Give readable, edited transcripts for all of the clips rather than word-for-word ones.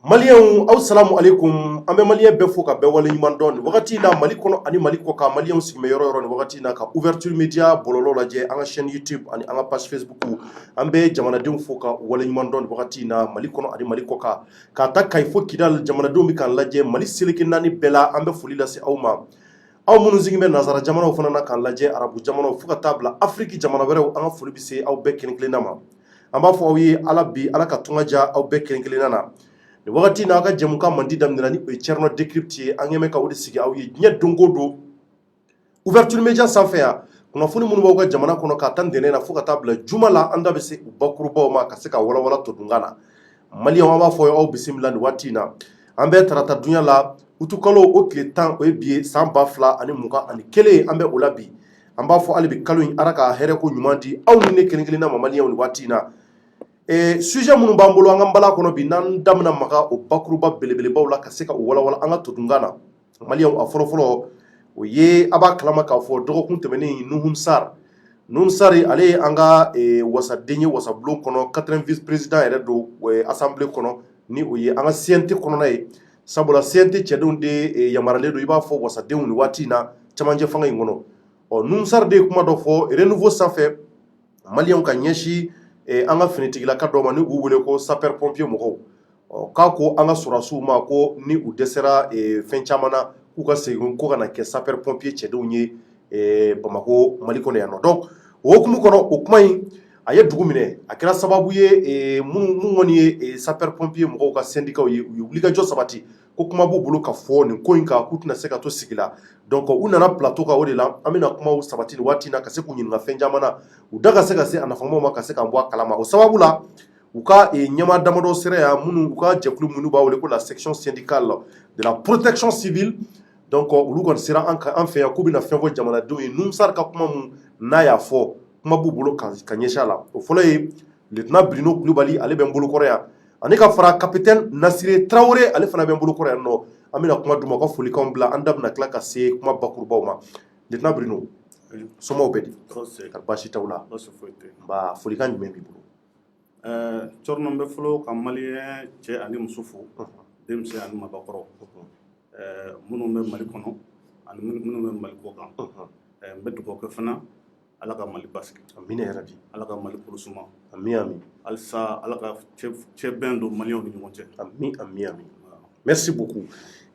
Malien aw salamu alaikum an bɛ malien bɛɛ fo ka bɛɛ wale ɲuman dɔn nin wagati na Mali kɔnɔ ani Mali kɔ kan malien sigimɛ yɔrɔ yɔrɔ nin wagati na ka ouverture media bɔlɔlɔ lajɛ an ka chaîne YouTube ani an ka page Facebook an bɛ jamanadenw fo ka wale ɲuman dɔn nin wagati na Mali kɔnɔ ani Mali kɔ kan ka ta Kayi fo Kidal jamanadenw bɛ k'an lajɛ Mali seleke naani bɛɛ la an bɛ foli lase aw ma aw minnu sigin bɛ nazara jamanaw fana na k'an lajɛ arabu jamanaw fo ka taa bila Afrique jamana wɛrɛw an ka foli bɛ se aw bɛɛ kelen kelenna ma an b'a fɔ aw ye Ala ka tunga diya aw bɛɛ kelen kelenna na ni wagati n'a ka jɛmukan mandi daminɛna ni o ye Thierno Decrypte ye an ɲɛmɛ ka o de sigi aw ye diɲɛ don o don ouverture media sanfɛ yan kunnafoni minnu b'aw ka jamana kɔnɔ k'a ta ntɛnɛn na fo ka taa bila juma la an da bɛ se u bakurubaw ma ka se ka walawala todunkan na maliyɛnw an b'a fɔ aw bisimila nin waati in na an bɛ tarata dunya la utukalo o tile 10 o ye bi ye san 2021 an bɛ o la bi an b'a fɔ hali bi kalo in Ala ka hɛrɛ ko ɲuman di aw ni ne kelen kelenna ma maliyɛnw nin waati in na sujet minnu b'an bolo an ka bala kɔnɔ bi n'an damina maga o bakuruba belebelebaw la ka se ka o walawala an ka todunkan na maliyɛnw a fɔlɔfɔlɔ o ye a b'a kalama k'a fɔ dɔgɔkun tɛmɛnen Nuhum Sar ale ye an ka wasaden ye wasabulon kɔnɔ 4ème vice président yɛrɛ don assemblée kɔnɔ ni o ye an ka CNT kɔnɔna ye sabula CNT cɛdenw de yamaralen don i b'a fɔ wasadenw ni waati in na cɛmancɛ fanga in kɔnɔ Nuhum Sar de ye kuma dɔ fɔ renouveau sanfɛ maliyɛnw ka ɲɛsin an ka finitigilaka dɔ ma ni u wele ko sapeur pompier mɔgɔw k'a ko an ka sɔrɔdasiw ma ko ni u dɛsɛra fɛn caman na k'u ka segin ko ka na kɛ sapeur pompier cɛdenw ye Bamako Mali kɔnɔ yan nɔ donc o hukumu kɔnɔ o kuma in a ye dugu minɛ a kɛra sababu ye mun kɔni ye sapeur pompier mɔgɔw ka syndicat ye u ye wulikajɔ sabati ko kuma b'u bolo ka fɔ nin ko in kan k'u tɛna se ka to sigi la donc u nana plateau kan o de la an bɛna kumaw sabati nin waati na ka se k'u ɲininka fɛn caman na u da ka se a nafamaw ma ka se k'an bɔ a kalama o sababu la u ka ɲɛmaa damadɔ sera yan minnu u ka jɛkulu minnu b'a wele ko la section syndicale de la protection civile donc olu kɔni sera an fɛ yan k'u bɛna fɛn fɔ jamanadenw ye Nuhum Sar ka kuma mun n'a y'a fɔ kuma b'u bolo ka ɲɛsin a la o fɔlɔ ye lieutenant Bruno Kulibali ale bɛ n bolokɔrɔ yan ani ka fara capitaine Nasire Traoré ale fana bɛ n bolokɔrɔ yan nɔ an bɛna kuma d'u ma ka folikanw bila an da bɛna tila ka se kuma bakurubaw ma lieutenant Bruno somɔgɔw bɛ di ka baasi t'aw la nba folikan jumɛn b'i bolo Thierno n bɛ fɔlɔ ka maliyɛn cɛ ani muso fo denmisɛn ani mabakɔrɔ minnu bɛ Mali kɔnɔ ani minnu bɛ Mali kɔ kan n bɛ dugawu kɛ fana Ala ka Mali basigi amina yarabi Ala ka Mali kɔlɔsuma amin halisa Ala ka cɛ bɛn don maliyɛnw ni ɲɔgɔn cɛ amin merci beaucoup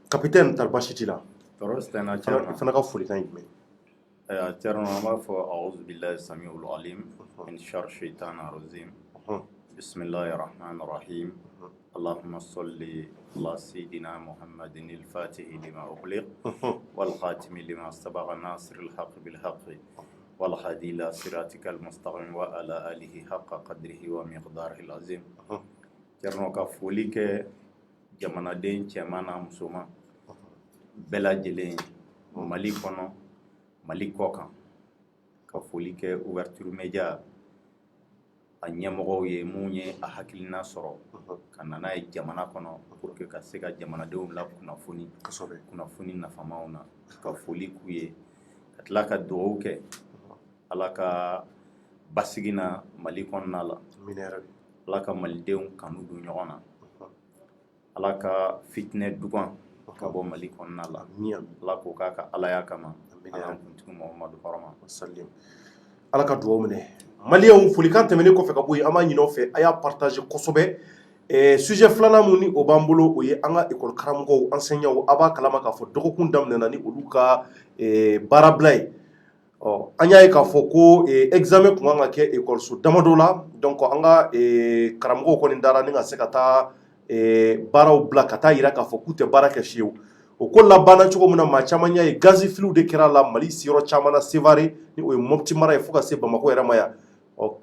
capitaine tari baasi t'i la tɔɔrɔ si tɛ n na i fana ka folikan ye jumɛn Thierno an b'a fɔ a'udhu billahi samiul alim min sharri shaitanir rajim bismillahir rahmanir rahim اللهم صل على سيدنا محمد الفاتح لما أغلق والخاتم لما سبق ناصر الحق بالحق والهادي إلى صراطك المستقيم وعلى آله حق قدره ومقداره العظيم Thierno ka foli kɛ jamanaden cɛman n'a musoman bɛɛ lajɛlen Mali kɔnɔ Mali kɔ kan ka foli kɛ ouverture media a ɲɛmɔgɔw ye mun ye a hakilina sɔrɔ ka na n'a ye jamana kɔnɔ pour que ka se ka jamanadenw la kunnafoni nafamaw na ka foli k'u ye ka tila ka dugawu kɛ Ala ka basigi na Mali kɔnɔna la Ala ka malidenw kanu don ɲɔgɔn na Ala ka fitinɛ dugan ka bɔ Mali kɔnɔna la Ala k'o k'a ka alaya kama Ala kuntigi Muhamadu hɔrɔma Ala ka dugawu minɛ maliyɛnw folikan tɛmɛnen kɔfɛ ka bɔ yen an b'a ɲini aw fɛ a y'a partage kosɛbɛ sujet filanan mun ni o b'an bolo o ye an ka école karamɔgɔw enseignants a b'a kalama k'a fɔ dɔgɔkun daminɛna ni olu ka baarabila ye an y'a ye k'a fɔ ko examen tun kan ka kɛ écoleso damadɔ la donc an ka karamɔgɔw kɔni dara ni ka se ka taa baaraw bila ka taa yira k'a fɔ k'u tɛ baara kɛ fiyewu o ko labanna cogo min na maa caman y'a ye gazi filiw de kɛra la Mali siyɔrɔ caman na Sevare ni o ye Mopti mara ye fo ka se Bamako yɛrɛ ma yan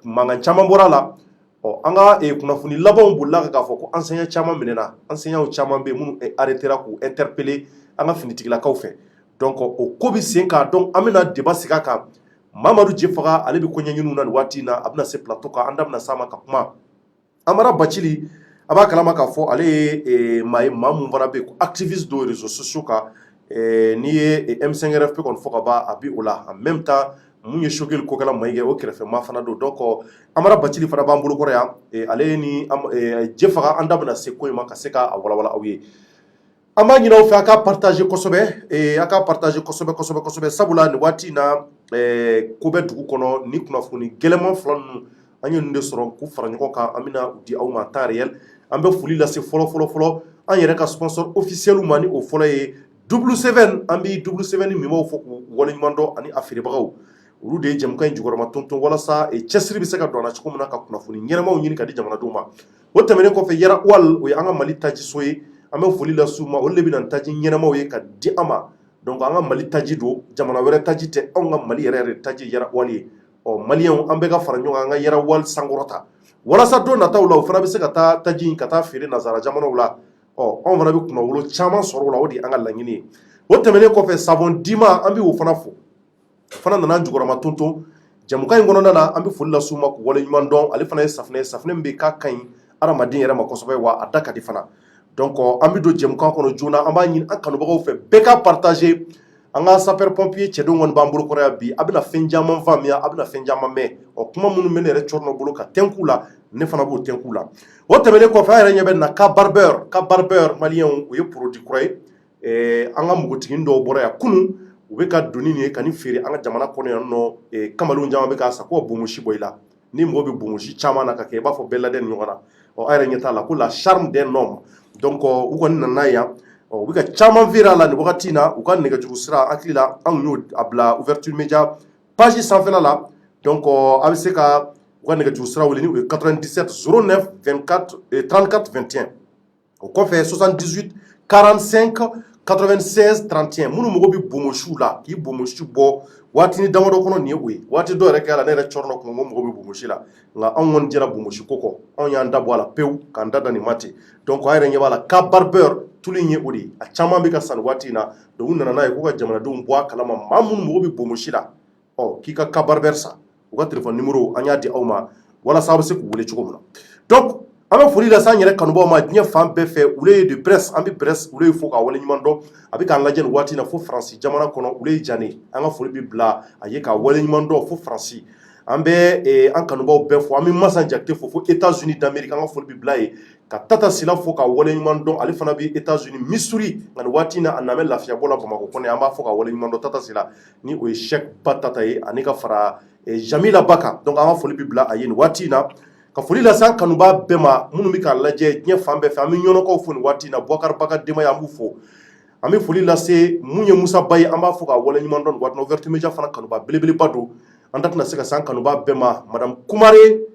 mankan caman bɔra la an ka kunnafoni labanw bolila k'a fɔ ko enseignant caman minɛna enseignants caman bɛ minnu arrêtera k'u interpeller an ka finitigilakaw fɛ donc o ko bɛ sen kan donc an bɛna débat sigi a kan Mamadu Jefaga ale bɛ kɔɲɛɲiniw na nin waati in na a bɛna se plateau kan an da bɛna s'a ma ka kuma Amara Bacili a b'a kalama k'a fɔ ale ye maa mun fana bɛ yen ko activiste dɔ réseaux sociaux kan n'i ye M5RFP kɔni fɔ ka ban a bɛ o la en même temps mun ye shokeli ko kala mayge o kɛrɛfɛ ma fana do donc Amara Bacili fana b'an bolo kɔrɔ yan ale ni Jefaga an da bɛna se ko in ma ka se ka walawala aw ye an b'a ɲini aw fɛ a ka partager kosɛbɛ a ka partager kosɛbɛ sabula nin waati in na ko bɛ dugu kɔnɔ ni kunnafoni gɛlɛman fila ninnu an ye ninnu de sɔrɔ k'u fara ɲɔgɔn kan an bɛna u di aw ma temps réel an bɛ foli lase fɔlɔ an yɛrɛ ka sponsor officiel ma ni o fɔlɔ ye W7 an bɛ W7 minbaw fɔ k'u waleɲuman dɔn ani a feerebagaw olu de ye jɛmukan in jukɔrɔma tonton walasa cɛsiri bɛ se ka don a la cogo min na ka kunnafoni ɲɛnamaw ɲini ka di jamanadenw ma o tɛmɛnen kɔfɛ Yara Wal o ye an ka Mali tajiso ye an bɛ foli lase u ma olu de bɛ na taji ɲɛnamaw ye ka di an ma donc an ka Mali taji don jamana wɛrɛ taji tɛ anw ka Mali yɛrɛ taji Yara Wal ye maliyɛnw an bɛ ka fara ɲɔgɔn kan an ka Yara Wal sankɔrɔta walasa don nataw la o fana bɛ se ka taa taji in ka taa feere nazara jamanaw la anw fana bɛ kunnawolo caman sɔrɔ o la o de ye an ka laɲini ye o tɛmɛnen kɔfɛ savon dima an bɛ o fana fo o fana nana jukɔrɔma tonton jamukan in kɔnɔna na an bɛ foli lase u ma k'u waleɲuman dɔn ale fana ye safunɛ min bɛ k'a ka ɲi adamaden yɛrɛ ma kosɛbɛ wa a da ka di fana donc an bɛ don jamukan kɔnɔ joona an b'a ɲini an kanubagaw fɛ bɛɛ ka partager an ka sapeur pompier cɛdenw kɔni b'an bolo kɔrɔ yan bi a bɛna fɛn caman faamuya a bɛna fɛn caman mɛn kuma minnu bɛ ne yɛrɛ cɔrɔnɔ bolo ka tɛnku la ne fana b'o tɛnku la o tɛmɛnen kɔfɛ an yɛrɛ ɲɛ bɛ na ka barbeur maliyɛnw o ye produit kura ye an ka npogotigini dɔw bɔra yan kunun u bɛ ka doni nin ye ka nin feere an ka jamana kɔnɔ yan nɔ kamalenw caman bɛ k'a san ko ka bonbonsi bɔ i la ni mɔgɔ bɛ bonbonsi caman na ka kɛ i b'a fɔ bɛɛ ladɛ nin ɲɔgɔn na an yɛrɛ ɲɛ t'a la ko la charme d'un homme donc u kɔni nana yan u bɛ ka caman feere a la nin wagati in na u ka nɛgɛjuru sira an hakili la an y'o a bila ouverture média page sanfɛla la donc a bɛ se ka u ka nɛgɛjuru sira wele ni o ye 97 09 24 34 21 o kɔfɛ 78 45 96 31 minnu mago bɛ bonbonsiw la k'i bonbonsi bɔ waati ni damadɔ kɔnɔ nin ye o ye waati dɔ yɛrɛ kɛra la ne yɛrɛ cɔrɔnɔ kuma ko mago bɛ bonbonsi la nka anw kɔni jɛra bonbonsi ko kɔ anw y'an da bɔ a la pewu k'an da nin ma ten donc an yɛrɛ ɲɛ b'a la ka barbeur tulu in ye o de ye a caman bɛ ka san waati in na donc u nana n'a ye k'u ka jamanadenw bɔ a kalama maa minnu mago bɛ bonbonsi la k'i ka barbeur san u ka téléphone numéro an y'a di aw ma walasa a bɛ se k'u wele cogo min na donc an bɛ foli lase an yɛrɛ kanubaw ma diɲɛ fan bɛɛ fɛ olu ye de presse an bɛ presse olu ye fo k'a waleɲuman dɔn a bɛ k'an lajɛ nin waati in na fo Faransi jamana kɔnɔ olu ye Jane an ka foli bɛ bila a ye k'a waleɲuman dɔn fo Faransi an bɛ an kanubaw bɛɛ fo an bɛ Masa Jakite fo États-Unis d'Amérique an ka foli bɛ bila ye ka Tata Sila fo k'a waleɲuman dɔn ale fana bɛ États-Unis Missouri nka nin waati in na a nana lafiyabɔ la Bamakɔ kɔnɔ an b'a fɔ k'a waleɲuman dɔn Tata Sila ni o ye Cheikh Ba Tata ye ani ka fara Jamila Ba kan donc an ka foli bɛ bila a ye nin waati in na ka foli lase an kanubaa bɛɛ ma minnu bɛ k'a lajɛ diɲɛ fan bɛɛ fɛ an bɛ ɲɔnɔkaw fo nin waati in na Boubacar Ba ka denbaya an b'u fo an bɛ foli lase mun ye Musa Ba ye an b'a fɔ k'a waleɲuman dɔn nin waati in na ouverture média fana kanubaa belebeleba don an da tɛna se ka se an kanubaa bɛɛ ma Madame Kumare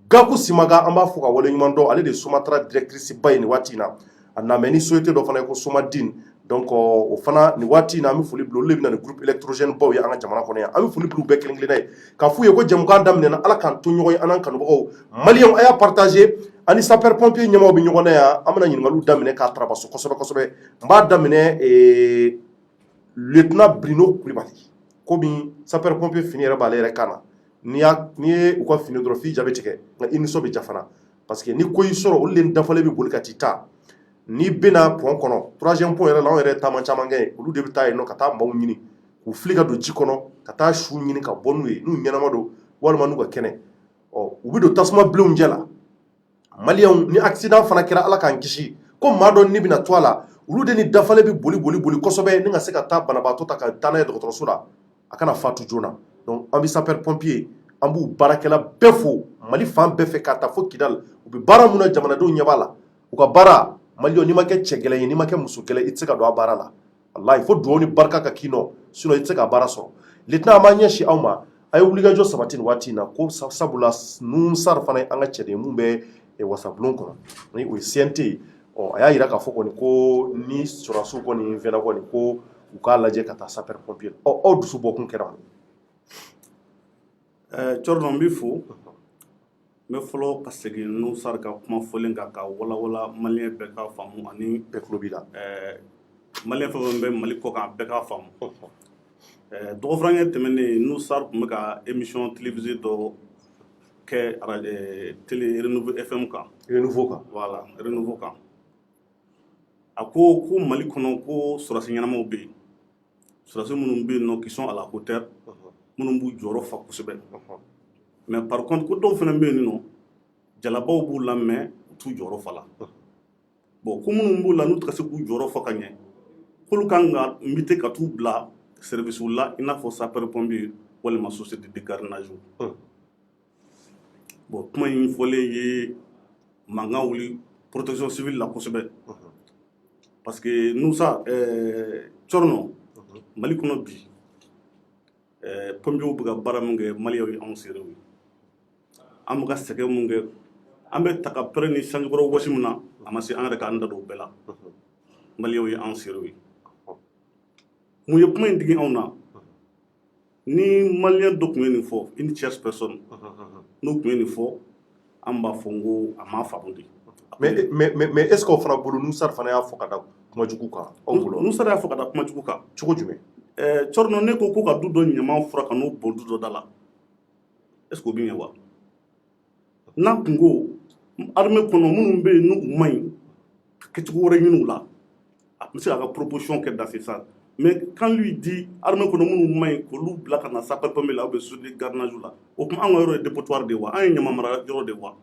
Gaku Simaga an b'a fɔ k'a waleɲuman dɔn ale de ye Sumatra directrice ba ye nin waati in na a nana ni société dɔ fana ye ko Somadine donc o fana nin waati in na an bɛ foli bila olu de bɛ na ni groupe électrogène baw ye an ka jamana kɔnɔ yan an bɛ foli bila u bɛɛ kelen kelenna ye k'a f'u ye ko jɛmukan daminɛna Ala k'an to ɲɔgɔn ye an n'an kanubagaw maliyɛnw a y'a partager ani sapeur pompier ɲɛmaaw bɛ ɲɔgɔn na yan an bɛna ɲininkaliw daminɛ k'a tarabaso kosɛbɛ n b'a daminɛ lieutenant Bruno Kulibali komi sapeur pompier fini yɛrɛ b'ale yɛrɛ kan na n'i ye u ka fini dɔrɔn f'i ja bɛ tigɛ nka i nisɔn bɛ ja fana parce que ni ko y'i sɔrɔ olu de dafalen bɛ boli ka t'i ta n'i bɛna pont kɔnɔ troisième pont yɛrɛ la anw yɛrɛ taama caman kɛ olu de bɛ taa yen nɔ ka taa maaw ɲini k'u fili ka don ji kɔnɔ ka taa su ɲini ka bɔ n'u ye n'u ɲɛnama don walima n'u ka kɛnɛ u bɛ don tasuma bilenw cɛ la maliyɛnw ni accident fana kɛra Ala k'an kisi ko maa dɔ ni bɛna to a la olu de ni dafalen bɛ boli kosɛbɛ ni ka se ka taa banabaatɔ ta ka taa n'a ye dɔgɔtɔrɔso la a kana faatu joona donc an bɛ sapeur pompier an b'u baarakɛla bɛɛ fo Mali fan bɛɛ fɛ k'a ta fo Kidal u bɛ baara mun na jamanadenw ɲɛ b'a la u ka baara maliyɛnw n'i ma kɛ cɛ gɛlɛn ye n'i ma kɛ muso gɛlɛn i tɛ se ka don a baara la walahi fo dugawu ni barika ka k'i nɔ sinon i tɛ se ka baara sɔrɔ lieutenant an b'a ɲɛsin aw ma a ye wulikajɔ sabati nin waati in na ko sabula Nusar fana ye an ka cɛden ye mun bɛ wasabulon kɔnɔ ni o ye CNT ye a y'a jira k'a fɔ kɔni ko ni sɔrɔdasiw kɔni fɛnna kɔni ko u k'a lajɛ ka taa sapeur pompier aw dusu bɔ kun kɛra mun cɔrɔnɔ n b'i fo n bɛ fɔlɔ ka segin Nusar ka kuma fɔlen kan ka walawala maliyɛn bɛɛ k'a faamu ani bɛɛ tulo b'i la maliyɛn fɛn fɛn bɛ Mali kɔ kan bɛɛ k'a faamu dɔgɔfurankɛ tɛmɛnen Nusar tun bɛ ka émission télévisée dɔ kɛ télé Renouveau FM kan Renouveau kan voilà Renouveau kan a ko Mali kɔnɔ ko sɔrɔdasi ɲɛnamaw bɛ yen sɔrɔdasi minnu bɛ yen nɔ qui sont à la hauteur minnu b'u jɔyɔrɔ fa kosɛbɛ mais par contre ko dɔw fana bɛ yen nɔ jalabaw b'u la mais u t'u jɔyɔrɔ fa la bon ko minnu b'u la n'u tɛ ka se k'u jɔyɔrɔ fa ka ɲɛ k'olu kan ka invité ka t'u bila service la i n'a fɔ sapeur pompier walima société de gardiennage bon kuma in fɔlen ye mankan wuli protection civile la kosɛbɛ parce que Nusa Tchorno Mali kɔnɔ bi pompiers bɛ ka baara min kɛ maliyɛnw ye anw seerew ye an bɛ ka sɛgɛn mun kɛ an bɛ ta ka pɛrɛn ni sanjikɔrɔ wɔsi min na a ma se an yɛrɛ k'an da don o bɛɛ la maliyɛnw ye anw seerew ye mun ye kuma in digi anw na ni maliyɛn dɔ tun ye nin fɔ une tierce personne n'o tun ye nin fɔ an b'a fɔ n ko a m'a faamu de mais est ce que o fana bolo Nusar fana y'a fɔ ka da kuma jugu kan aw bolo Nusar y'a fɔ ka da kuma jugu kan cogo jumɛn Tchorno ne ko ka du dɔ ɲaman fura ka n'o bɔn du dɔ da la est ce que o bɛ ɲɛ wa n'a kun ko armée kɔnɔ minnu bɛ yen n'u ma ɲi kɛcogo wɛrɛ ɲini u la a tun bɛ se k'a ka proposition kɛ dans ce sens mais quand lui dit armée kɔnɔ minnu ma ɲi k'olu bila ka na sapeur pompier la ou bien société de gardiennage la o tuma an ka yɔrɔ ye dépotoir de wa an ye ɲama mara yɔrɔ de wa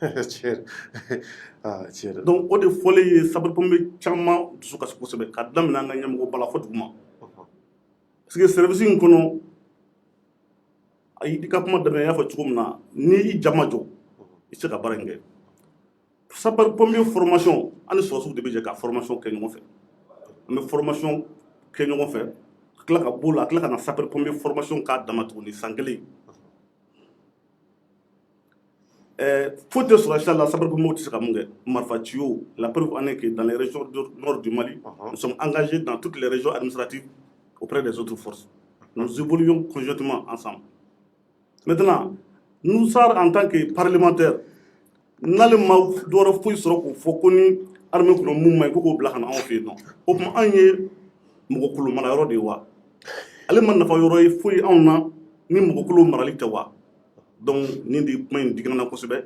tiɲɛ donc o de fɔlen ye sapeur pompier caman dusu kasi kosɛbɛ ka daminɛ an ka ɲɛmɔgɔ bala fɔ duguma parce que service in kɔnɔ i ka kuma daminɛ y'a fɔ cogo min na ni i jama jɔ i tɛ se ka baara in kɛ sapeur pompier formation ani sɔrɔsiw de bɛ jɛ ka formation kɛ ɲɔgɔn fɛ an bɛ formation kɛ ɲɔgɔn fɛ ka tila ka b'o la ka tila ka na sapeur pompier formation k'a dama tuguni san kelen faut te sur la salle, la sapeur pompier tɛ se ka mun kɛ marifa ci o la preuve en est que dans les régions du nord du Mali nous sommes engagés dans toutes les régions administratives auprès des autres forces nous évoluons conjointement ensemble maintenant nous en tant que parlementaires n'ale ma dɔwɛrɛ foyi sɔrɔ k'o fɔ ko ni armée kɔnɔ mun ma ɲi ko k'o bila ka na anw fɛ yen nɔ o tuma an ye mɔgɔkolo mara yɔrɔ de ye wa ale ma nafa yɔrɔ ye foyi anw na ni mɔgɔkolo marali tɛ wa donc nin de kuma in digira n na kosɛbɛ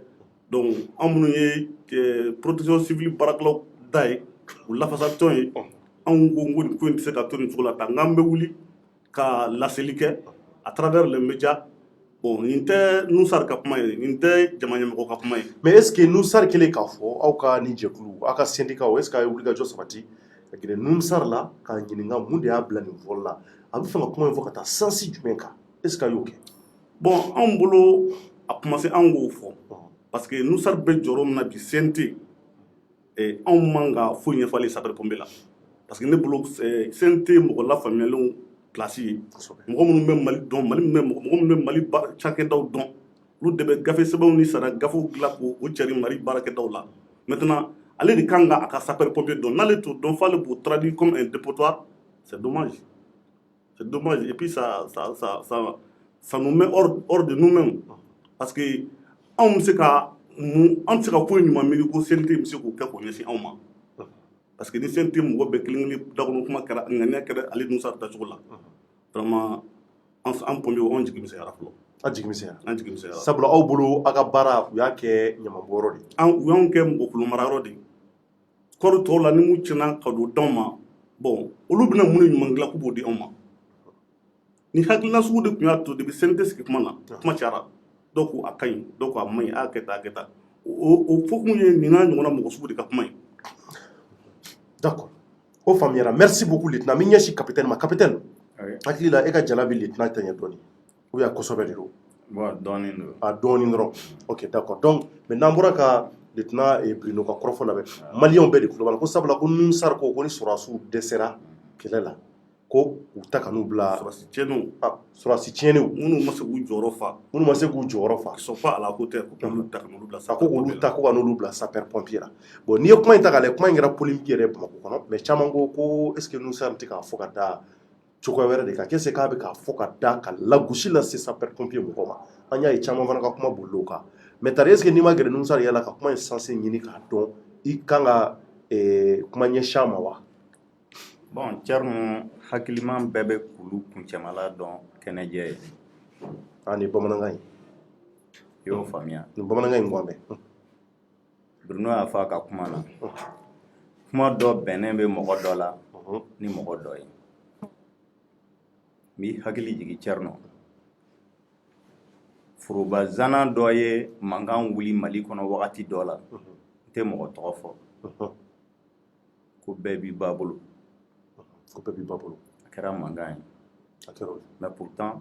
donc an minnu ye protection civile baarakɛlaw da ye u lafasatɔn ye anw ko nin ko in tɛ se ka to nin cogo la tan n'an bɛ wuli ka laseli kɛ à travers les médias bon nin tɛ Nusar ka kuma ye nin tɛ jama ɲɛmɔgɔ ka kuma ye mais est ce que Nusar kɛlen k'a fɔ aw ka nin jɛkulu aw ka syndicat est ce que a ye wulikajɔ sabati ka gɛrɛ Nusar la k'a ɲininka mun de y'a bila nin fɔli la a bɛ fɛ ka kuma in fɔ ka taa sansi jumɛn kan est ce que a y'o kɛ bon anw bolo a kuma se an k'o fɔ parce que Nusar bɛ jɔyɔrɔ min na bi CNT anw man ka foyi ɲɛfɔ ale sapeur pompier la parce que ne bolo CNT mɔgɔ lafaamuyalenw place ye mɔgɔ minnu bɛ Mali dɔn mɔgɔ minnu bɛ Mali cakɛdaw dɔn olu de bɛ gafe sɛbɛnw ni sara gafew dilan k'o cari Mali baarakɛdaw la maintenant ale de kan ka a ka sapeur pompier dɔn n'ale t'o dɔn f'ale b'o traduire comme un dépotoir c'est dommage et puis ça nous met hors de nous-mêmes parce que anw bɛ se ka an tɛ se ka ko ɲuman miiri ko CNT bɛ se k'o kɛ k'o ɲɛsin anw ma parce que ni CNT mɔgɔ bɛɛ kelen-kelen dakɔnɔ kuma kɛra ŋaniya kɛra ale Nusar dacogo la vraiment an pompiers anw jigi misɛnyara fɔlɔ an jigi misɛnyara sabula aw bolo aw ka baara u y'a kɛ ɲamabɔyɔrɔ de u y'anw kɛ mɔgɔkolo marayɔrɔ de ye kɔɔri tɔw la ni mun tiɲɛna ka don d'anw ma bon olu bɛna mun de ɲuman dilan k'u b'o di anw ma ni hakilina sugu de tun y'a to depuis CNT sigi kuma na kuma cayara dɔw ko a ka ɲi dɔw ko a man ɲi a kɛ tan o fɔ kun ye nin n'a ɲɔgɔnna mɔgɔ sugu de ka kuma ye d'accord o faamuyara merci beaucoup lieutenant min ɲɛsi capitaine ma capitaine hakili la e ka jala bɛ lieutenant tɛ ɲɛ dɔɔni ou bien kosɛbɛ de don dɔɔnin don a dɔɔnin dɔrɔn ok d'accord donc maintenant an bɔra ka lieutenant Bruno ka kɔrɔfɔ lamɛn maliyɛnw bɛɛ de tulo b'a la ko sabula ko Nusar ko ni sɔrɔdasiw dɛsɛra kɛlɛ la ko u ta ka n'u bila sɔrɔdasi tiɲɛniw minnu ma se k'u jɔyɔrɔ fa sont pas à la hauteur ko k'olu ta ka n'olu bila a ko k'olu ta ko ka n'olu bila sapeur pompier la bon n'i ye kuma in ta k'a lajɛ kuma in kɛra polémique yɛrɛ Bamakɔ kɔnɔ mais caman ko est ce que Nusar tɛ k'a fɔ ka da cogoya wɛrɛ de kan qu'est ce k'a bɛ k'a fɔ ka da ka lagosi lase sapeur pompier mɔgɔw ma an y'a ye caman fana ka kuma bolila o kan mais tari est ce que n'i ma gɛrɛ Nusar yala ka kuma in sensé ɲini k'a dɔn i kan ka kuma ɲɛsin a ma wa bon Tchorno hakiliman bɛɛ bɛ kulu kuncɛmala dɔn kɛnɛjɛ ye ni bamanankan ye i y'o faamuya ni bamanankan in ŋɔmɛ Bruno y'a fɔ a ka kuma na kuma dɔ bɛnnen bɛ mɔgɔ dɔ la ni mɔgɔ dɔ ye n b'i hakili jigin Tchorno furuba zana dɔ ye mankan wuli Mali kɔnɔ wagati dɔ la n tɛ mɔgɔ tɔgɔ fɔ ko bɛɛ b'i ba bolo a kɛra mankan ye mais pourtant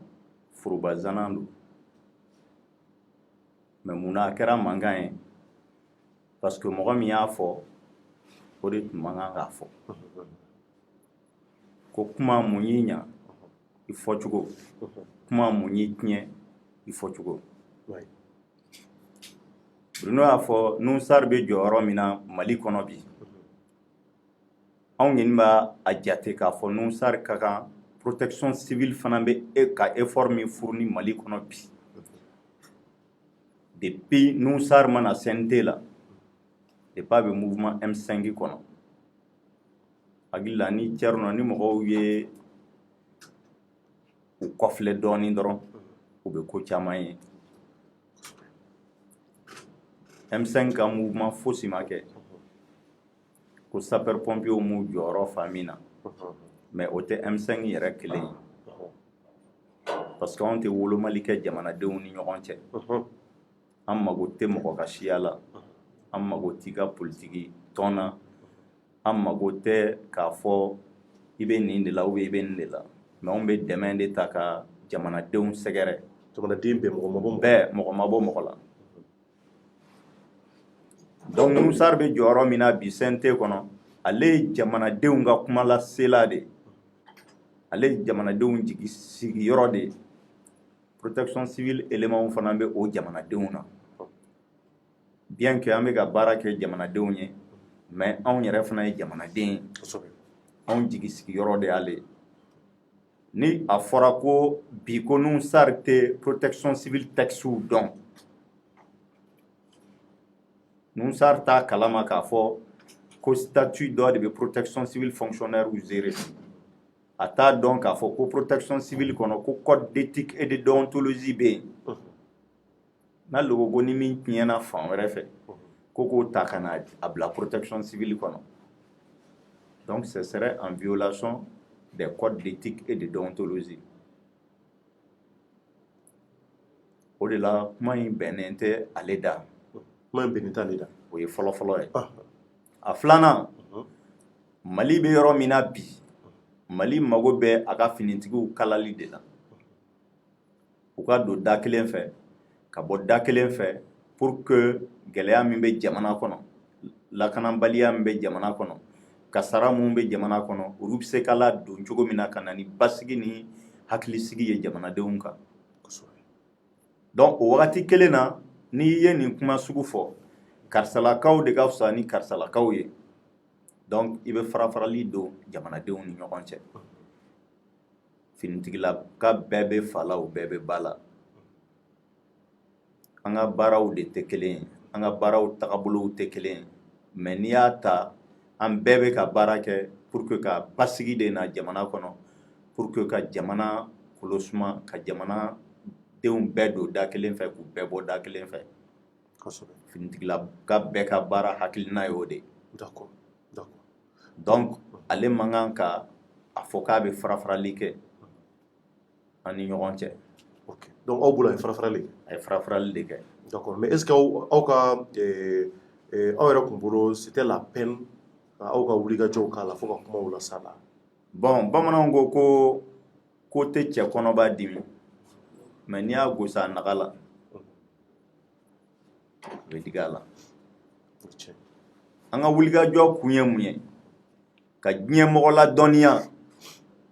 furuba zana don mais munna a kɛra mankan ye parce que mɔgɔ min y'a fɔ o de tun man kan k'a fɔ ko kuma mun y'i ɲa i fɔcogo kuma mun y'i tiɲɛ i fɔcogo Bruno y'a fɔ Nusar bɛ jɔyɔrɔ min na Mali kɔnɔ bi anw ɲini b'a a jate k'a fɔ Nusar ka kan protection civile fana bɛ ka effort min furu ni Mali kɔnɔ bi depuis Nusar mana CNT la depuis a bɛ mouvement M5 kɔnɔ hakili la ni Thierno ni mɔgɔw ye u kɔfilɛ dɔɔnin dɔrɔn u bɛ ko caman ye M5 ka mouvement fosi ma kɛ ko sapeur pompier m'u jɔyɔrɔ fa min na mais o tɛ M5 yɛrɛ kelen ye parce que anw tɛ wolomali kɛ jamanadenw ni ɲɔgɔn cɛ an mago tɛ mɔgɔ ka siya la an mago t'i ka politiki tɔn na an mago tɛ k'a fɔ i bɛ nin de la ou bien i bɛ nin de la mais anw bɛ dɛmɛ de ta ka jamanadenw sɛgɛrɛ jamanaden bɛɛ mɔgɔ ma bɔ mɔgɔ la donc Nusar bɛ jɔyɔrɔ min na bi CNT kɔnɔ ale ye jamanadenw ka kumalasela de ale ye jamanadenw jigi sigiyɔrɔ de protection civile éléments fana bɛ o jamanadenw na bien que an bɛ ka baara kɛ jamanadenw ye mais anw yɛrɛ fana ye jamanaden anw jigi sigiyɔrɔ de y'ale ni a fɔra ko bi ko Nusar tɛ protection civile texte dɔn Nusar t'a kalama k'a fɔ ko statut dɔ de bɛ protection civile fonctionnaire u gérer a t'a dɔn k'a fɔ ko protection civile kɔnɔ ko code d'éthique et de déontologie bɛ yen n'a logo ko ni min tiɲɛna fan wɛrɛ fɛ ko k'o ta ka na a bila protection civile kɔnɔ donc ce serait en violation des codes d'éthique et de déontologie o de la kuma in bɛnnen tɛ ale da kuma in bɛnnen tɛ ale da o ye fɔlɔfɔlɔ ye a filanan Mali bɛ yɔrɔ min na bi Mali mago bɛ a ka finitigiw kalali de la u ka don da kelen fɛ ka bɔ da kelen fɛ pour que gɛlɛya min bɛ jamana kɔnɔ lakanabaliya min bɛ jamana kɔnɔ kasara min bɛ jamana kɔnɔ olu bɛ se ka ladon cogo min na ka na ni basigi ni hakilisigi ye jamanadenw kan donc o wagati kelen na n'i ye nin kuma sugu fɔ karisalakaw de ka fisa ni karisalakaw ye donc i bɛ farafarali don jamanadenw ni ɲɔgɔn cɛ finitigilaka bɛɛ bɛ fa la o bɛɛ bɛ ba la an ka baaraw de tɛ kelen ye an ka baaraw tagabolow tɛ kelen ye mais n'i y'a ta an bɛɛ bɛ ka baara kɛ pour que ka basigi de na jamana kɔnɔ pour que ka jamana kolosuma ka jamanadenw bɛɛ don da kelen fɛ k'u bɛɛ bɔ da kelen fɛ finitigilaka bɛɛ ka baara hakilina ye o de donc ale man kan ka a fɔ k'a bɛ farafarali kɛ an ni ɲɔgɔn cɛ donc aw bolo a ye farafarali a ye farafarali de kɛ d'accord mais est ce que aw ka aw yɛrɛ kun bolo c'était la peine aw ka wulikajɔw k'a la fo ka kumaw la s'a la bon bamananw ko tɛ cɛ kɔnɔba dimi mais n'i y'a gosi a naga la a bɛ digi a la an ka wulikajɔ kun ye mun ye ka diɲɛ mɔgɔ ladɔnniya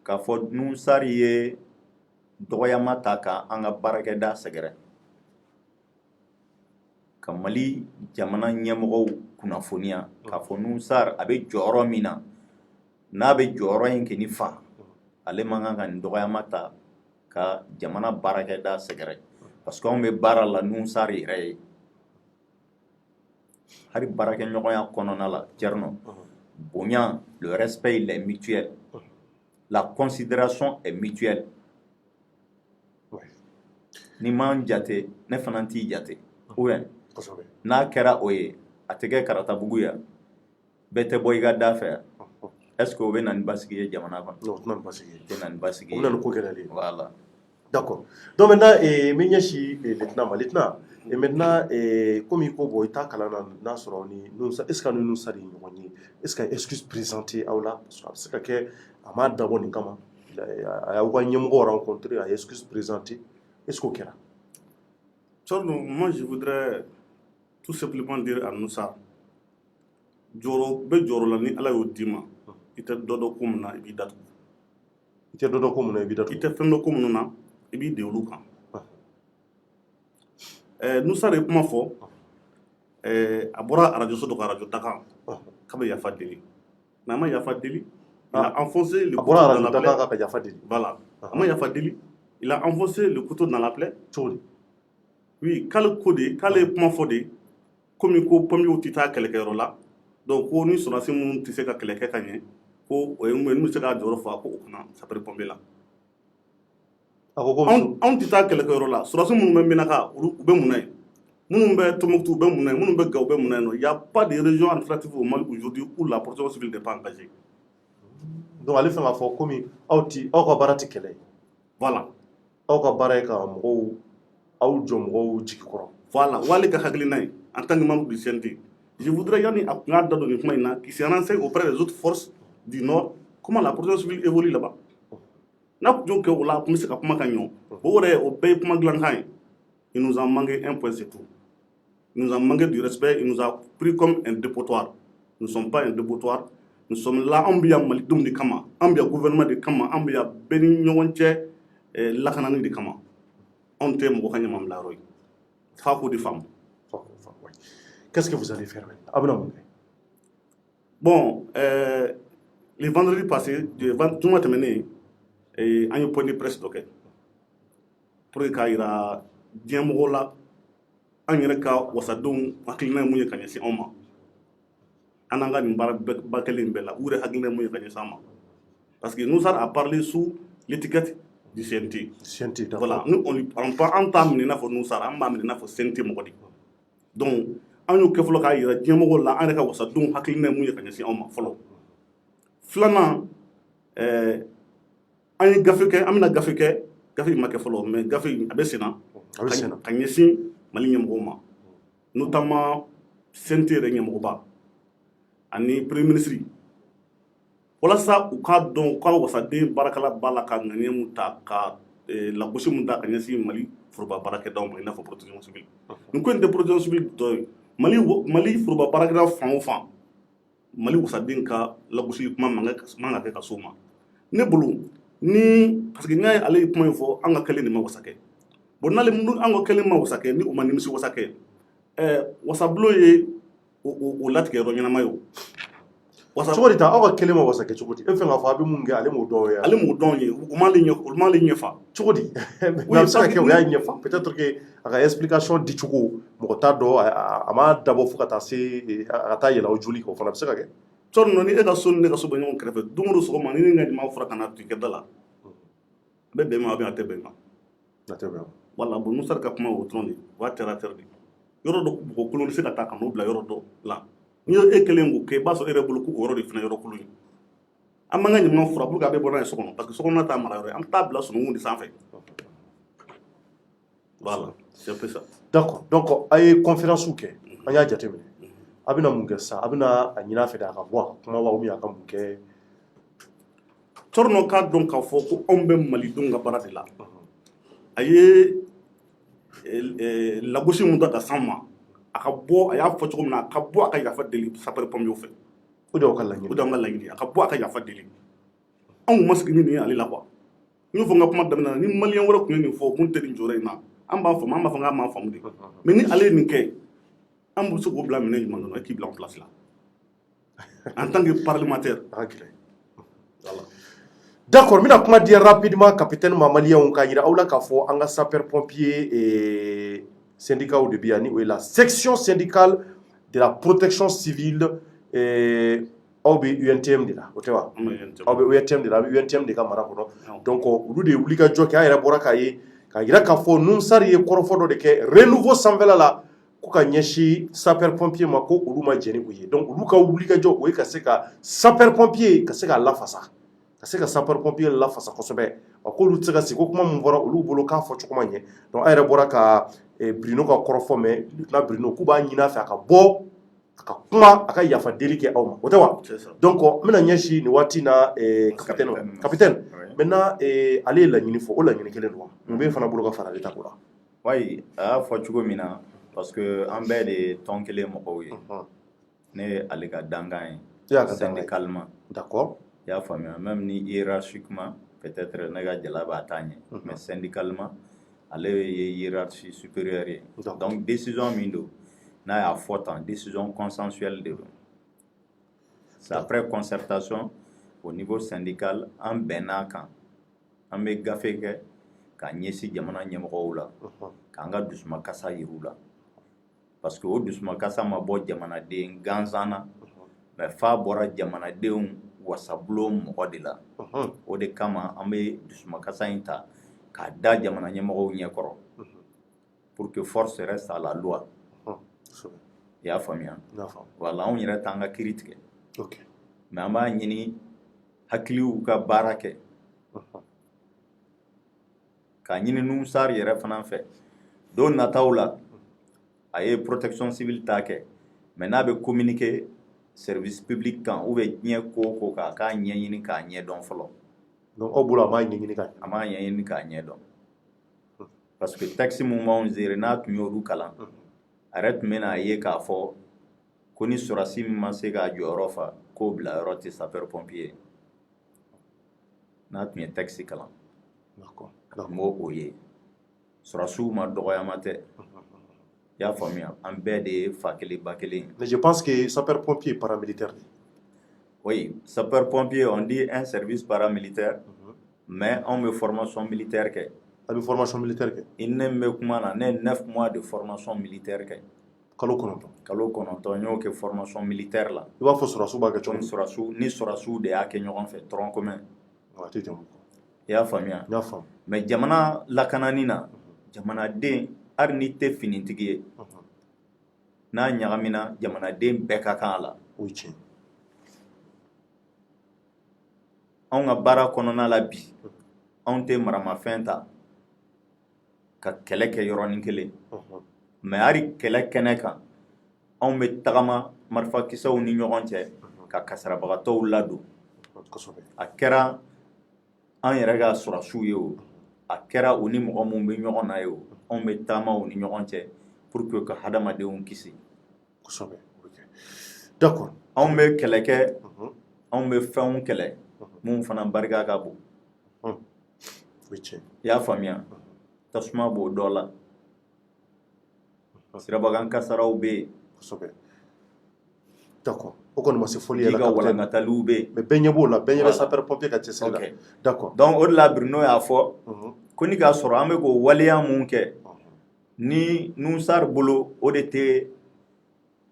k'a fɔ Nusar ye dɔgɔyama ta ka an ka baarakɛda sɛgɛrɛ ka Mali jamana ɲɛmɔgɔw kunnafoniya k'a fɔ Nusar a bɛ jɔyɔrɔ min na n'a bɛ jɔyɔrɔ in kɛ ni fa ale man kan ka nin dɔgɔyama ta ka jamana baarakɛda sɛgɛrɛ parce que anw bɛ baara la Nusar yɛrɛ ye hali baarakɛɲɔgɔnya kɔnɔna la Thierno bonya le respect il est mutuel la considération est mutuelle ni m'an jate ne fana t'i jate ou bien n'a kɛra o ye a tɛ kɛ karatabugu ya bɛɛ tɛ bɔ i ka da fɛ est ce que o bɛ na ni basigi ye jamana kɔnɔ non o tɛna ni basigi ye tɛ na ni basigi ye o bɛ na ni ko gɛlɛyali ye voilà D'accord. Donc maintenant, lieutenant, et maintenant, comme il faut est-ce que nous sommes est-ce qu'il y a excuse présentée à là parce que Amad d'abord ni kama a rencontré a excuse présentée est-ce qu'il y a Moi je voudrais tout simplement dire à Noussa Joro be Joro la ni ala yo dima ite dodo kumna ibi datu ite dodo kumna ibi datu ite fendo kumna ibi de olukan Noussa re kuma fo abora radio so do radio Dakar kabe yafa deli mais ma yafa deli il a enfoncé le couteau dans la plaie. Voilà. Il a enfoncé le couteau dans la plaie. Oui, quand le code, quand le point fondé, comme il faut premier outil à quelqu'un là, donc on est sur la scène tu sais que quelqu'un gagne, ou on se garde au revoir pour ça peut répondre là. On dit à quelqu'un là, sur la scène même menaka ou bemounay. Nous be tomoktu bemounay, nous be gao bemounay. Il y a pas de région administrative au Mali aujourd'hui où la protection civile n'est pas engagée. Donc allez faire un fort comme outil au barati kele. Voilà. Au baraka mo au jomgo jikoro. Voilà. Wale ka haglinay en tant que membre du CNT. Je voudrais yani apprendre dans le mouvement qui se renseigne auprès des autres forces du Nord comment la protection civile évolue là-bas. N'a donc que là comme c'est comme kanyon. Bore au pays comme glanhay. Il nous a manqué un point c'est tout. Il nous a manqué du respect, il nous a pris comme un dépotoir. Nous ne sommes pas un dépotoir. Nous sommes là, ambia Malidoum de Kama, ambia gouvernement de Kama, ambia Benignoche, Lakanani de Kama. On t'aime au Kanyamam Laroy. Fako de femmes. Qu'est-ce que vous allez faire maintenant? Bon, les vendredis passés, tout le monde terminé, et un point de presse d'ok. Pour que Kaira, Diamola, Angereka, Wasadum, Akilina Mouye Kanyasi Oma. Ananga ni bakele mbela ure hagine moye kanye sama parce que nous a parlé sous l'étiquette du CNT. Voilà, nous on lui prend pas en temps na fo nous sara amba na fo CNT mokodi donc anyu ke flo ka yira jemo la an ka wasa dum hakline moye kanye si on folo flana ani gafeke amina gafeke gafi make folo mais gafi abesena kanye si mali nyemo ma notamment CNT re nyemo ba ani premier ministre wala sa u ka don ka wasa de barakala bala ka ngane muta ka la gosi muta ka nyasi mali furba baraka daw ina fo protection civile ñu ko de protection civile do mali furba baraka fan mali wasa den ka la gosi kuma manga ka soma ne bulu ni parce que ngay ale point fo anga kale ni ma wasa ke bon nale mu anga kale ma wasa ke ni o mani misi wasa ke wasa blo ye o latike ro nyana mayo wasa chogodi ta awa kelema wasa ke chogodi e fenga fa bi munge ale mo don ye o mali nyefa chogodi na sa ke o ya nyefa peut-être que aka explication di chogo mo ta do ama dabo fuka ta se ata yela o juli ko fona bisa ke torno ni e da son ne ka so banyo krefe dumuru so ma ni ngadi ma fura kana tu ke dala be ma be ate be ma wala bo nusar ka kuma o troni wa terdi yoro do ko kulun se kata kan obla yoro do la ni e kelengu ke baso ere bulu ku yoro di fina yoro kulun amanga ni man fura bu ga be bona so kono parce que so kono ta mara yoro am tabla so ngundi sans fait voilà c'est peu ça d'accord donc ay conférence ou ke anya jatemine abina mungesa abina anyina fe da ka bwa kuma wa umi aka muke torno ka donc ka fo ko ombe mali dunga baradila aye la gosi mun da sama aka bo aya fo cogo na aka bo aka yafa deli sapere pomyo fe o do kala ngi aka bo aka yafa deli an masiki ni ali la kwa ni fo nga kuma damna ni malien wala ko ni fo mun tedi njore na an ba fo ma fo nga ma fo mudi mais ni ale ni ke an bu su ko bla mene man no qui bla en place là en tant que parlementaire voilà. D'accord, mina kuma dire rapidement capitaine Mamalien on kayira aula ka fo anga sapeur pompier et syndicat de Biani ou la section syndicale de la protection civile et OB UNTM de la otewa OB UNTM de la UNTM de Kamara kono donc ulu de ulika joke ayira boraka yi kayira ka fo nun sari korofo de ke renouveau sanvela la ko ka nyeshi sapeur pompier mako ulu ma jeni uye donc ulu ka ulika joke we ka se ka sapeur pompier ka se ka la fasa ka se ka sapeur pompier lafasa kosɛbɛ wa k'olu tɛ se ka sigi ko kuma min fɔra olu bolo k'a fɔ cogo man ɲɛ donc a yɛrɛ bɔra ka Bruno ka kɔrɔfɔ mɛn lieutenant Bruno k'u b'a ɲini a fɛ a ka bɔ a ka kuma a ka yafa deli kɛ aw ma o tɛ wa donc n bɛna ɲɛsin nin waati na capitaine maintenant ale ye laɲini fɔ o laɲini kelen don wa mun b'e fana bolo ka fara ale ta ko la wayi a y'a fɔ cogo min na parce que an bɛɛ de ye tɔn kelen mɔgɔw ye ne ye ale ka dankan ye syndicalement d'accord i y'a faamuya même ni hiérarchiquement peut-être ne ka jala b'a t'a ɲɛ mais syndicalement ale ye hiérarchie supérieure ye donc décision min don n'a y'a fɔ tan décision consensuelle de don c'est après concertation au niveau syndical an bɛnn'a kan an bɛ gafe kɛ k'a ɲɛsin jamana ɲɛmɔgɔw la k'an ka dusumakasa yir'u la parce que o dusumakasa ma bɔ jamanaden gansan na mais f'a bɔra jamanadenw wasabulon mɔgɔ de la o de kama an bɛ dusumakasa in ta k'a da jamana ɲɛmɔgɔw ɲɛkɔrɔ pour que force reste à la loi i y'a faamuya wala anw yɛrɛ t'an ka kiiri tigɛ mais an b'a ɲini hakiliw ka baara kɛ k'a ɲini NUMSAR yɛrɛ fana fɛ don nataw la a ye protection civile ta kɛ mais n'a bɛ communiquer service public kan ou bien diɲɛ ko o ko kan a k'a ɲɛɲini k'a ɲɛdɔn fɔlɔ donc aw bolo a m'a ɲɛɲini k'a ɲɛdɔn parce que texte mun b'anw zere n'a tun y'olu kalan a yɛrɛ tun bɛna ye k'a fɔ ko ni sɔrɔdasi min ma se k'a jɔyɔrɔ fa k'o bila yɔrɔ tɛ sapeur pompier n'a tun ye texte kalan n b'o o ye sɔrɔdasiw ma dɔgɔyama tɛ i y'a faamuya an bɛɛ de ye fa kelen ba kelen mais je pense que sapeur pompier paramilitaire oui sapeur pompier on dit un service paramilitaire mais anw bɛ formation militaire kɛ a bɛ formation militaire kɛ i ne bɛ kuma na ne 9 mois de formation militaire kɛ kalo 9 n y'o kɛ formation militaire la i b'a fɔ sɔrɔdasiw b'a kɛ cogo min ni sɔrɔdasiw de y'a kɛ ɲɔgɔn fɛ tronc commun a tɛ tɛmɛ i y'a faamuya mais jamana lakanani na jamanaden hali ni tɛ finitigi ye n'a ɲagamina jamanaden bɛɛ ka kan a la o ye tiɲɛ anw ka baara kɔnɔna la bi anw tɛ maramafɛn ta ka kɛlɛ kɛ yɔrɔnin kelen mais hali kɛlɛ kɛnɛ kan anw bɛ tagama marifakisɛw ni ɲɔgɔn cɛ ka kasarabagatɔw ladon a kɛra an yɛrɛ ka sɔrɔdasiw ye o a kɛra u ni mɔgɔ minnu bɛ ɲɔgɔn na ye o anw bɛ taama u ni ɲɔgɔn cɛ pour que ka hadamadenw kisi d'accord anw bɛ kɛlɛ kɛ anw bɛ fɛnw kɛlɛ mun fana barika ka bon i y'a faamuya tasuma b'o dɔ la sirabagan kasaraw bɛ yen d'accord o kɔni ma se fɔli yɛrɛ ka walankataliw bɛ yen mais bɛɛ ɲɛ b'o la bɛɛ ɲɛ bɛ sapeur pompier ka cɛsiri la d'accord donc o de la Bruno y'a fɔ ko ni k'a sɔrɔ an bɛ k'o waleya mun kɛ ni NUMSAR bolo o de tɛ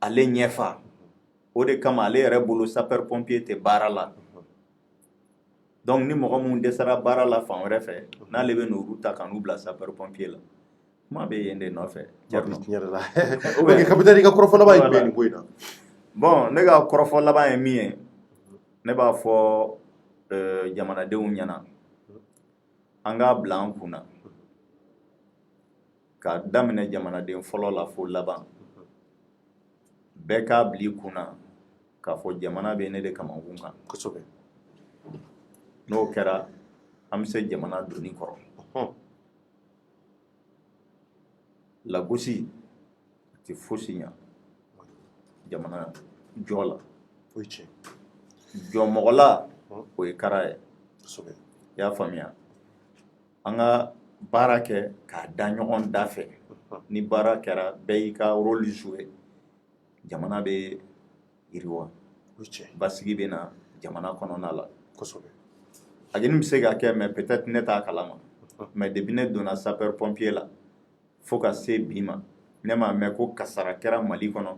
ale ɲɛfa o de kama ale yɛrɛ bolo sapeur pompier tɛ baara la donc ni mɔgɔ mun dɛsɛra baara la fan wɛrɛ fɛ n'ale bɛ n'olu ta ka n'u bila sapeur pompier la kuma bɛ yen de nɔfɛ ok capitaine i ka kɔrɔfɔ laban ye jumɛn ye nin ko in na bon ne ka kɔrɔfɔ laban ye min ye ne b'a fɔ jamanadenw ɲɛna an k'a bila an kun na k'a daminɛ jamanaden fɔlɔ la fo laban bɛɛ k'a bila i kun na k'a fɔ jamana bɛ ne de kamakun kan n'o kɛra an bɛ se jamana donni kɔrɔ lagosi tɛ fosi ɲɛ jamana jɔ la jɔmɔgɔla o ye kara ye i y'a faamuya an ka baara kɛ k'a da ɲɔgɔn da fɛ ni baara kɛra bɛɛ y'i ka rôle jouer jamana bɛ yiriwa basigi bɛ na jamana kɔnɔna la a ɲini bɛ se ka kɛ mais peut-être ne t'a kalama mais depuis ne donna sapeur pompier la fo ka se bi ma ne m'a mɛn ko kasara kɛra Mali kɔnɔ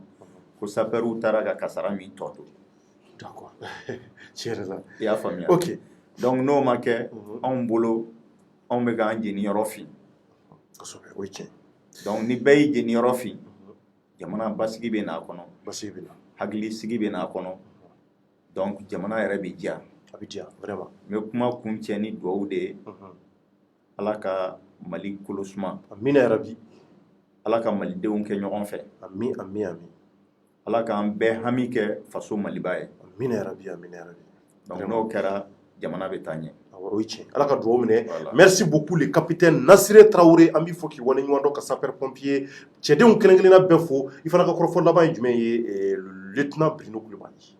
ko sapeurs taara ka kasara min tɔ to d'accord tiɲɛ yɛrɛ la i y'a faamuya ok donc n'o ma kɛ anw bolo anw bɛ k'an jeniyɔrɔ fin o ye tiɲɛ donc ni bɛɛ y'i jeniyɔrɔ fin jamana basigi bɛ n'a kɔnɔ basigi bɛ na hakilisigi bɛ n'a kɔnɔ donc jamana yɛrɛ bɛ diya a bɛ diya vraiment n bɛ kuma kun cɛ ni duwawu de ye ala ka mali kolo suma amina yarabi ala ka malidenw kɛ ɲɔgɔn fɛ ami ami ami ala k'an bɛɛ hami kɛ faso maliba ye amina yarabi donc n'o kɛra jamana bɛ taa ɲɛ o ye tiɲɛ ala ka duwawu minɛ Voilà. merci beaucoup le capitaine Nasire Traoré an b'i fɔ k'i waleɲuman dɔn ka sapeur pompier cɛdenw kelen-kelenna bɛɛ fo i fana ka kɔrɔfɔ laban ye jumɛn ye lieutenant Brino Kulibali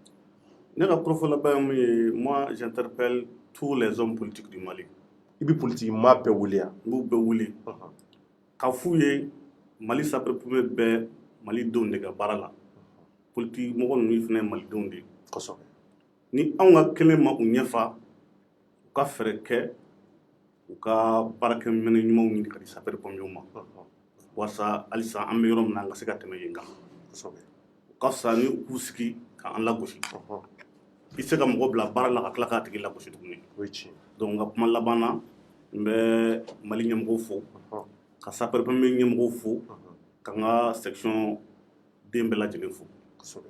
ne ka kɔrɔfɔ laban ye mun ye moi j'interpelle tous les hommes politiques du Mali i bɛ politiki maa bɛɛ wele yan n b'u bɛɛ wele k'a f'u ye Mali sapeur pompier bɛɛ malidenw de ka baara la politique mɔgɔ ninnu fana ye malidenw de ye kosɛbɛ ni anw ka kelen ma u ɲɛfa u ka fɛɛrɛ kɛ u ka baarakɛminɛ ɲumanw ɲini ka di sapeur pompier ma walasa halisa an bɛ yɔrɔ min na an ka se ka tɛmɛ yen kan kosɛbɛ u ka fisa ni u k'u sigi ka an lagosi i se ka mɔgɔ bila baara la ka tila k'a tigi lagosi tuguni o ye tiɲɛ donc n ka kuma laban na n bɛ Mali ɲɛmɔgɔw fo ka sapeur pompier ɲɛmɔgɔw fo ka n ka section den bɛɛ lajɛlen fo kosɛbɛ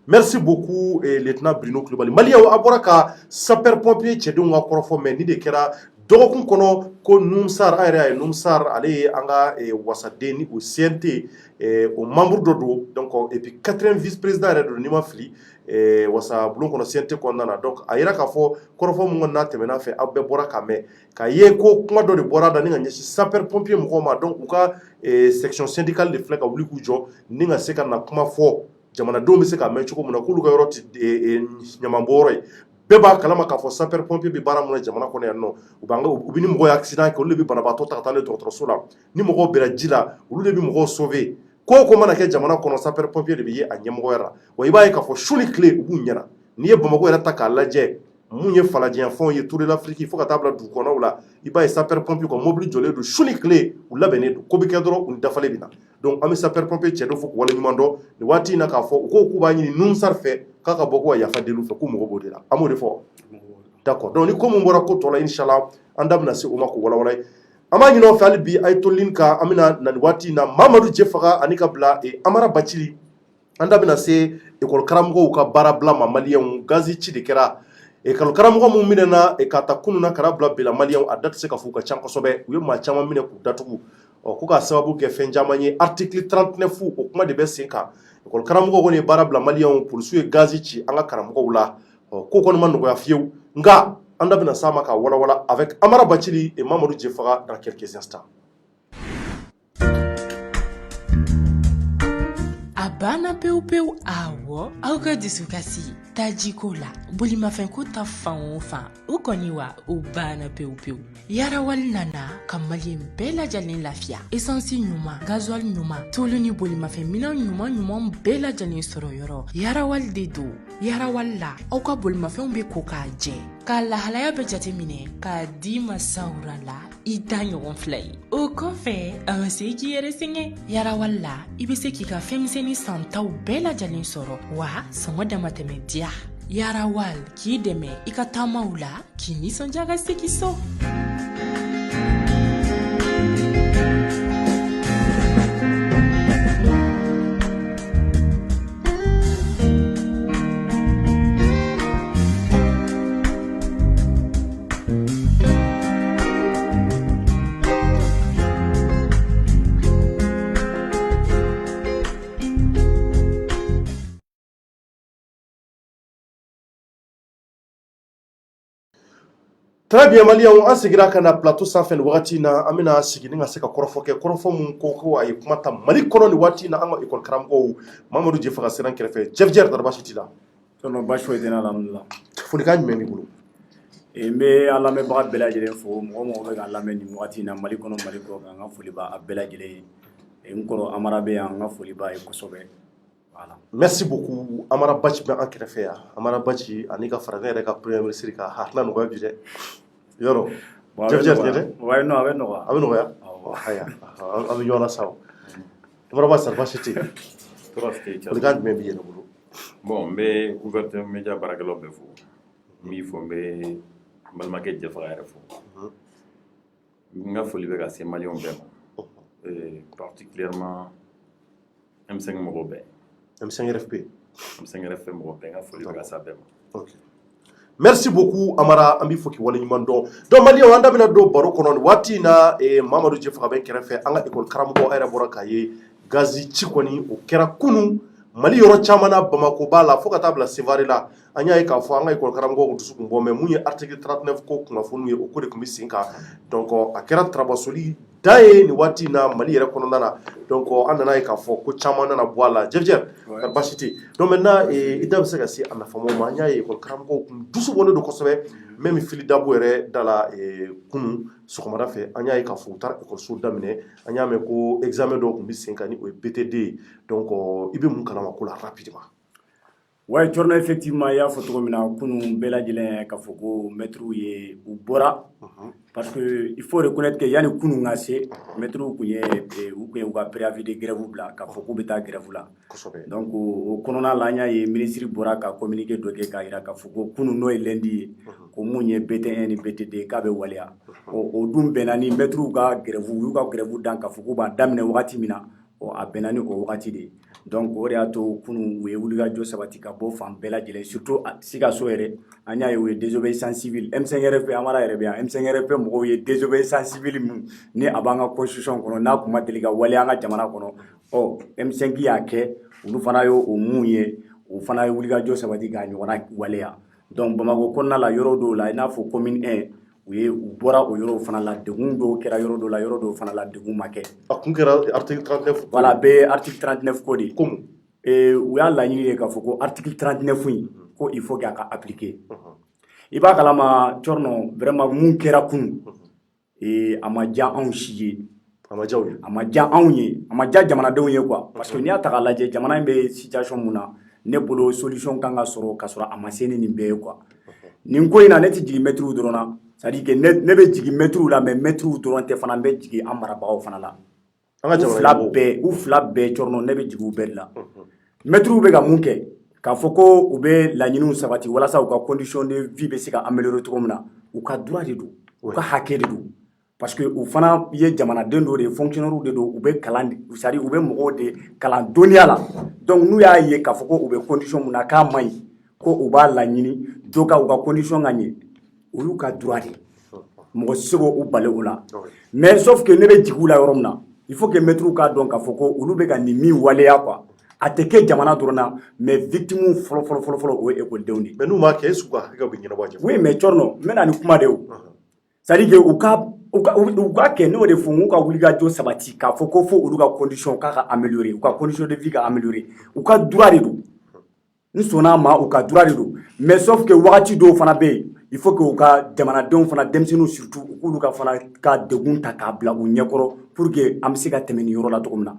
merci beaucoup lieutenant Brino Kulibali Maliyaw a bɔra ka sapeur pompier cɛdenw ka kɔrɔfɔ mɛ ni de kɛra dɔgɔkun kɔnɔ ko Numsar an yɛrɛ y'a ye Numsar ale ye an ka wasaden ni o CNT o membre dɔ don donc et puis 4e vice président yɛrɛ don n'i ma fili wasa bulon kɔnɔ CNT kɔnɔna na donc a yira k'a fɔ kɔrɔfɔ mun n'a tɛmɛna fɛ aw bɛɛ bɔra k'a mɛn k'a ye ko kuma dɔ de bɔra da ni ka ɲɛsin sapeur pompier mɔgɔw ma donc u ka section syndicale de filɛ ka wuli k'u jɔ ni ka se ka na kuma fɔ jamanadenw bɛ se k'a mɛn cogo min na k'olu ka yɔrɔ tɛ ɲamanbɔyɔrɔ ye bɛɛ b'a kalama k'a fɔ sapeur pompier bɛ baara mun na jamana kɔnɔ yan nɔ u bɛ ni mɔgɔ ye accident kɛ olu de bɛ banabaatɔ ta ka taa n'a ye dɔgɔtɔrɔso la ni mɔgɔw bɛra ji la olu de bɛ mɔgɔw sauver ko o ko mana kɛ jamana kɔnɔ sapeur pompier de bɛ ye a ɲɛmɔgɔya la wa i b'a ye k'a fɔ su ni tile u b'u ɲɛna n'i ye Bamakɔ yɛrɛ ta k'a lajɛ mun ye falajɛyanfɛnw ye Tour de l'Afrique fo ka taa bila dugu kɔnɔw la i b'a ye sapeur pompier ka mobili jɔlen don su ni tile u labɛnnen don ko bɛ kɛ dɔrɔn u dafalen bɛ na donc an bɛ sapeur pompier cɛ dɔ fo k'u waleɲuman dɔn nin waati in na k'a fɔ u ko k'u b'a ɲini Numsar fɛ k'a ka bɔ ko ka yafa deli fɛ k'u mago b'o de la an b'o de fɔ d'accord donc ni ko mun bɔra ko tɔ la inchallah an da bɛna se o ma k'o walawala an b'a ɲini aw fɛ hali bi a ye to nin kan an bɛna na nin waati in na Mamadu Jɛfaga ani ka bila Amara Bacili an da bɛna se école karamɔgɔw ka baara bila ma maliyɛnw gazi ci de kɛra école karamɔgɔ mun minɛna k'a ta kunun na ka bila bi la maliyɛnw a da tɛ se ka fɔ u ka ca kosɛbɛ u ye maa caman minɛ k'u datugu ko k'a sababu kɛ fɛn caman ye article 39 o kuma de bɛ sen kan école karamɔgɔw kɔni ye baara bila maliyɛnw polisiw ye gazi ci an ka karamɔgɔw la ko kɔni ma nɔgɔya fiyewu nka an da bɛna s'a ma ka walawala avec Amara Bacili et Mamadou Jɛfaga dans quelques instants. A banna pewu pewu awɔ aw ka dusukasi tajiko la bolimafɛnko ta fan o fan o kɔni wa o banna pewu pewu yarawali nana ka maliyɛn bɛɛ lajɛlen lafiya esansi ɲuman gazuwali ɲuman tulu ni bolimafɛn minɛn ɲuman bɛɛ lajɛlen sɔrɔ yɔrɔ yarawali de don yarawali la aw ka bolimafɛnw bɛ ko k'a jɛ k'a lahalaya bɛ jateminɛ k'a di masawura la i ta ɲɔgɔn fila ye o kɔfɛ a ma se k'i yɛrɛ sɛgɛn yarawali la i bɛ se k'i ka fɛnmisɛnnin santaw bɛɛ lajɛlen sɔrɔ wa sɔngɔ damatɛmɛ diya yarawali k'i dɛmɛ i ka taamaw la k'i nisɔndiya ka segin so. Très bien maliyɛnw an seginna ka na plateau sanfɛ nin wagati in na an bɛna sigi ni ka se ka kɔrɔfɔ kɛ kɔrɔfɔ mun ko a ye kuma ta Mali kɔnɔ nin waati in na an ka école karamɔgɔw Mamadu Jɛfaga sera n kɛrɛfɛ Jɛfjɛr dara baasi t'i la baasi foyi tɛ n na alhamdulilah folikan jumɛn b'i bolo n bɛ an lamɛnbaga bɛɛ lajɛlen fo mɔgɔ mɔgɔ bɛ k'an lamɛn nin wagati in na Mali kɔnɔ Mali kɔ kan n ka foli b'a bɛɛ lajɛlen ye n kɔrɔ Amara bɛ yan n ka foli b'a ye kosɛbɛ. Voilà. Merci beaucoup Amara Baci bɛ an kɛrɛfɛ yan Amara Baci ani ka fara ne yɛrɛ ka premier ministre ka hakilina nɔgɔya bi dɛ yɔrɔ Jɛfjɛr tɛ dɛ a bɛ nɔgɔya a bɛ nɔgɔya haya an bɛ ɲɔgɔn na sa Amara Baci dara baasi tɛ yen folikan jumɛn b'i yɛrɛ bolo. Bon n bɛ ouverture média baarakɛlaw bɛɛ fo n b'i fɔ n bɛ n balimakɛ Jɛfaga yɛrɛ fo n ka foli bɛ ka se maliyɛnw bɛɛ ma particulièrement M5 mɔgɔw bɛɛ M5 RFP M5 RFP mɔgɔw bɛɛ n ka foli bɛ ka se a bɛɛ ma. Merci beaucoup Amara an b'i fo k'i waleɲuman dɔn donc maliyɛnw an da bɛna don baro kɔnɔ nin waati in na Mamadu Jɛfaga bɛ kɛrɛfɛ an ka école karamɔgɔ a yɛrɛ bɔra k'a ye gazi ci kɔni o kɛra kunun Mali yɔrɔ caman na Bamako b'a la fo ka taa bila Sevare la an y'a ye k'a fɔ an ka école karamɔgɔw kun dusu kun bɔ mais mun ye article 39 ko kunnafoniw ye o ko de tun bɛ sen kan donc a kɛra tarabasoli da ye nin waati in na Mali yɛrɛ kɔnɔna na donc an nana ye k'a fɔ ko caman nana bɔ a la Jɛfjɛr ka basi tɛ donc maintenant i da bɛ se ka se a nafamaw ma an y'a ye école karamɔgɔw kun dusu bɔlen don kosɛbɛ même Fili Dabo yɛrɛ da la kunun sɔgɔmada fɛ an y'a ye k'a fɔ u taara école daminɛ an y'a mɛn ko examen dɔw tun bɛ sen kan ni o ye BTD ye donc i bɛ mun kalama ko la rapidement. Ouais, Thierno, effectivement, il y a photo comme na kunu bela jelen ka foko maître ye u bora parce que il faut reconnaître que yani kunu ngase maître ku ye u ka préavis de grève bla ka foko beta grève la donc au konona la nya ye ministre bora ka communiquer do ke ka ira ka foko kunu no lundi ko munye BT1 ni BTD ka be walia o dum benani maître ka grève dan ka foko ba damne wakati mina o a benani o wakati de donc o de y'a to kunu u ye wulikajɔ sabati ka bɔ fan bɛɛ lajɛlen surtout Sikaso yɛrɛ an y'a ye u ye désobéissance civile M5RP Amara yɛrɛ bɛ yan M5RP mɔgɔw ye désobéissance civile min ni a b'an ka constitution kɔnɔ n'a kun ma deli ka waleya an ka jamana kɔnɔ M5 y'a kɛ olu fana y'o mun ye o fana ye wulikajɔ sabati k'a ɲɔgɔnna waleya donc Bamako kɔnɔna la yɔrɔ dɔw la i n'a fɔ commune 1 u bɔra o yɔrɔ fana la degun dɔw kɛra yɔrɔ dɔw la yɔrɔ dɔw fana la degun ma kɛ a kun kɛra article 39 voilà bɛ article 39 ko de comme u y'a laɲini de k'a fɔ ko article 39 in ko il faut k'a ka appliquer i b'a kalama Thierno vraiment mun kɛra kunun a ma diya anw si ye a ma diya anw ye a ma diya jamanadenw ye quoi parce que n'i y'a ta k'a lajɛ jamana in bɛ situation mun na ne bolo solution kan ka sɔrɔ ka sɔrɔ a ma se ni nin bɛɛ ye quoi nin ko in na ne tɛ jigin maître dɔrɔn na c'est-à-dire que ne bɛ jigin maître la mais maître dɔrɔn tɛ fana n bɛ jigin an marabagaw fana la u fila bɛɛ Thierno ne bɛ jigin u bɛɛ de la maître bɛ ka mun kɛ k'a fɔ ko u bɛ laɲiniw sabati walasa u ka condition de vie bɛ se ka améliorer cogo min na u ka droit de don u ka hakɛ de don parce que u fana ye jamanaden dɔ de ye fonctionnaire de don u bɛ kalan c'est-à-dire u bɛ mɔgɔw de kalan dɔnniya la donc n'u y'a ye k'a fɔ ko u bɛ condition mun na k'a man ɲi ko u b'a laɲini dɔ ka u ka condition ka ɲɛ o y'u ka droit de mɔgɔ si se k'u bali o la mais sauf que ne bɛ jigin u la yɔrɔ min na il faut que maître k'a dɔn k'a fɔ ko olu bɛ ka nin min waleya quoi a tɛ kɛ jamana dɔrɔn na mais victime fɔlɔ o ye écoledenw de mais n'u m'a kɛ est-ce que u ka hakɛ bɛ ɲɛnabɔ a cɛ oui mais Thierno n bɛna ni kuma de o c'est-à-dire que u ka kɛ n'o de fɔ n k'u ka wulikajɔ sabati k'a fɔ ko fo olu ka condition k'a ka améliorer u ka condition de vie ka améliorer u ka droit de don n sɔnn'a ma u ka droit de don mais sauf que wagati dɔw fana bɛ yen il faut que u ka jamanadenw fana denmisɛnninw surtout u k'olu ka fana ka degun ta k'a bila u ɲɛkɔrɔ pour que an bɛ se ka tɛmɛ nin yɔrɔ la cogo min na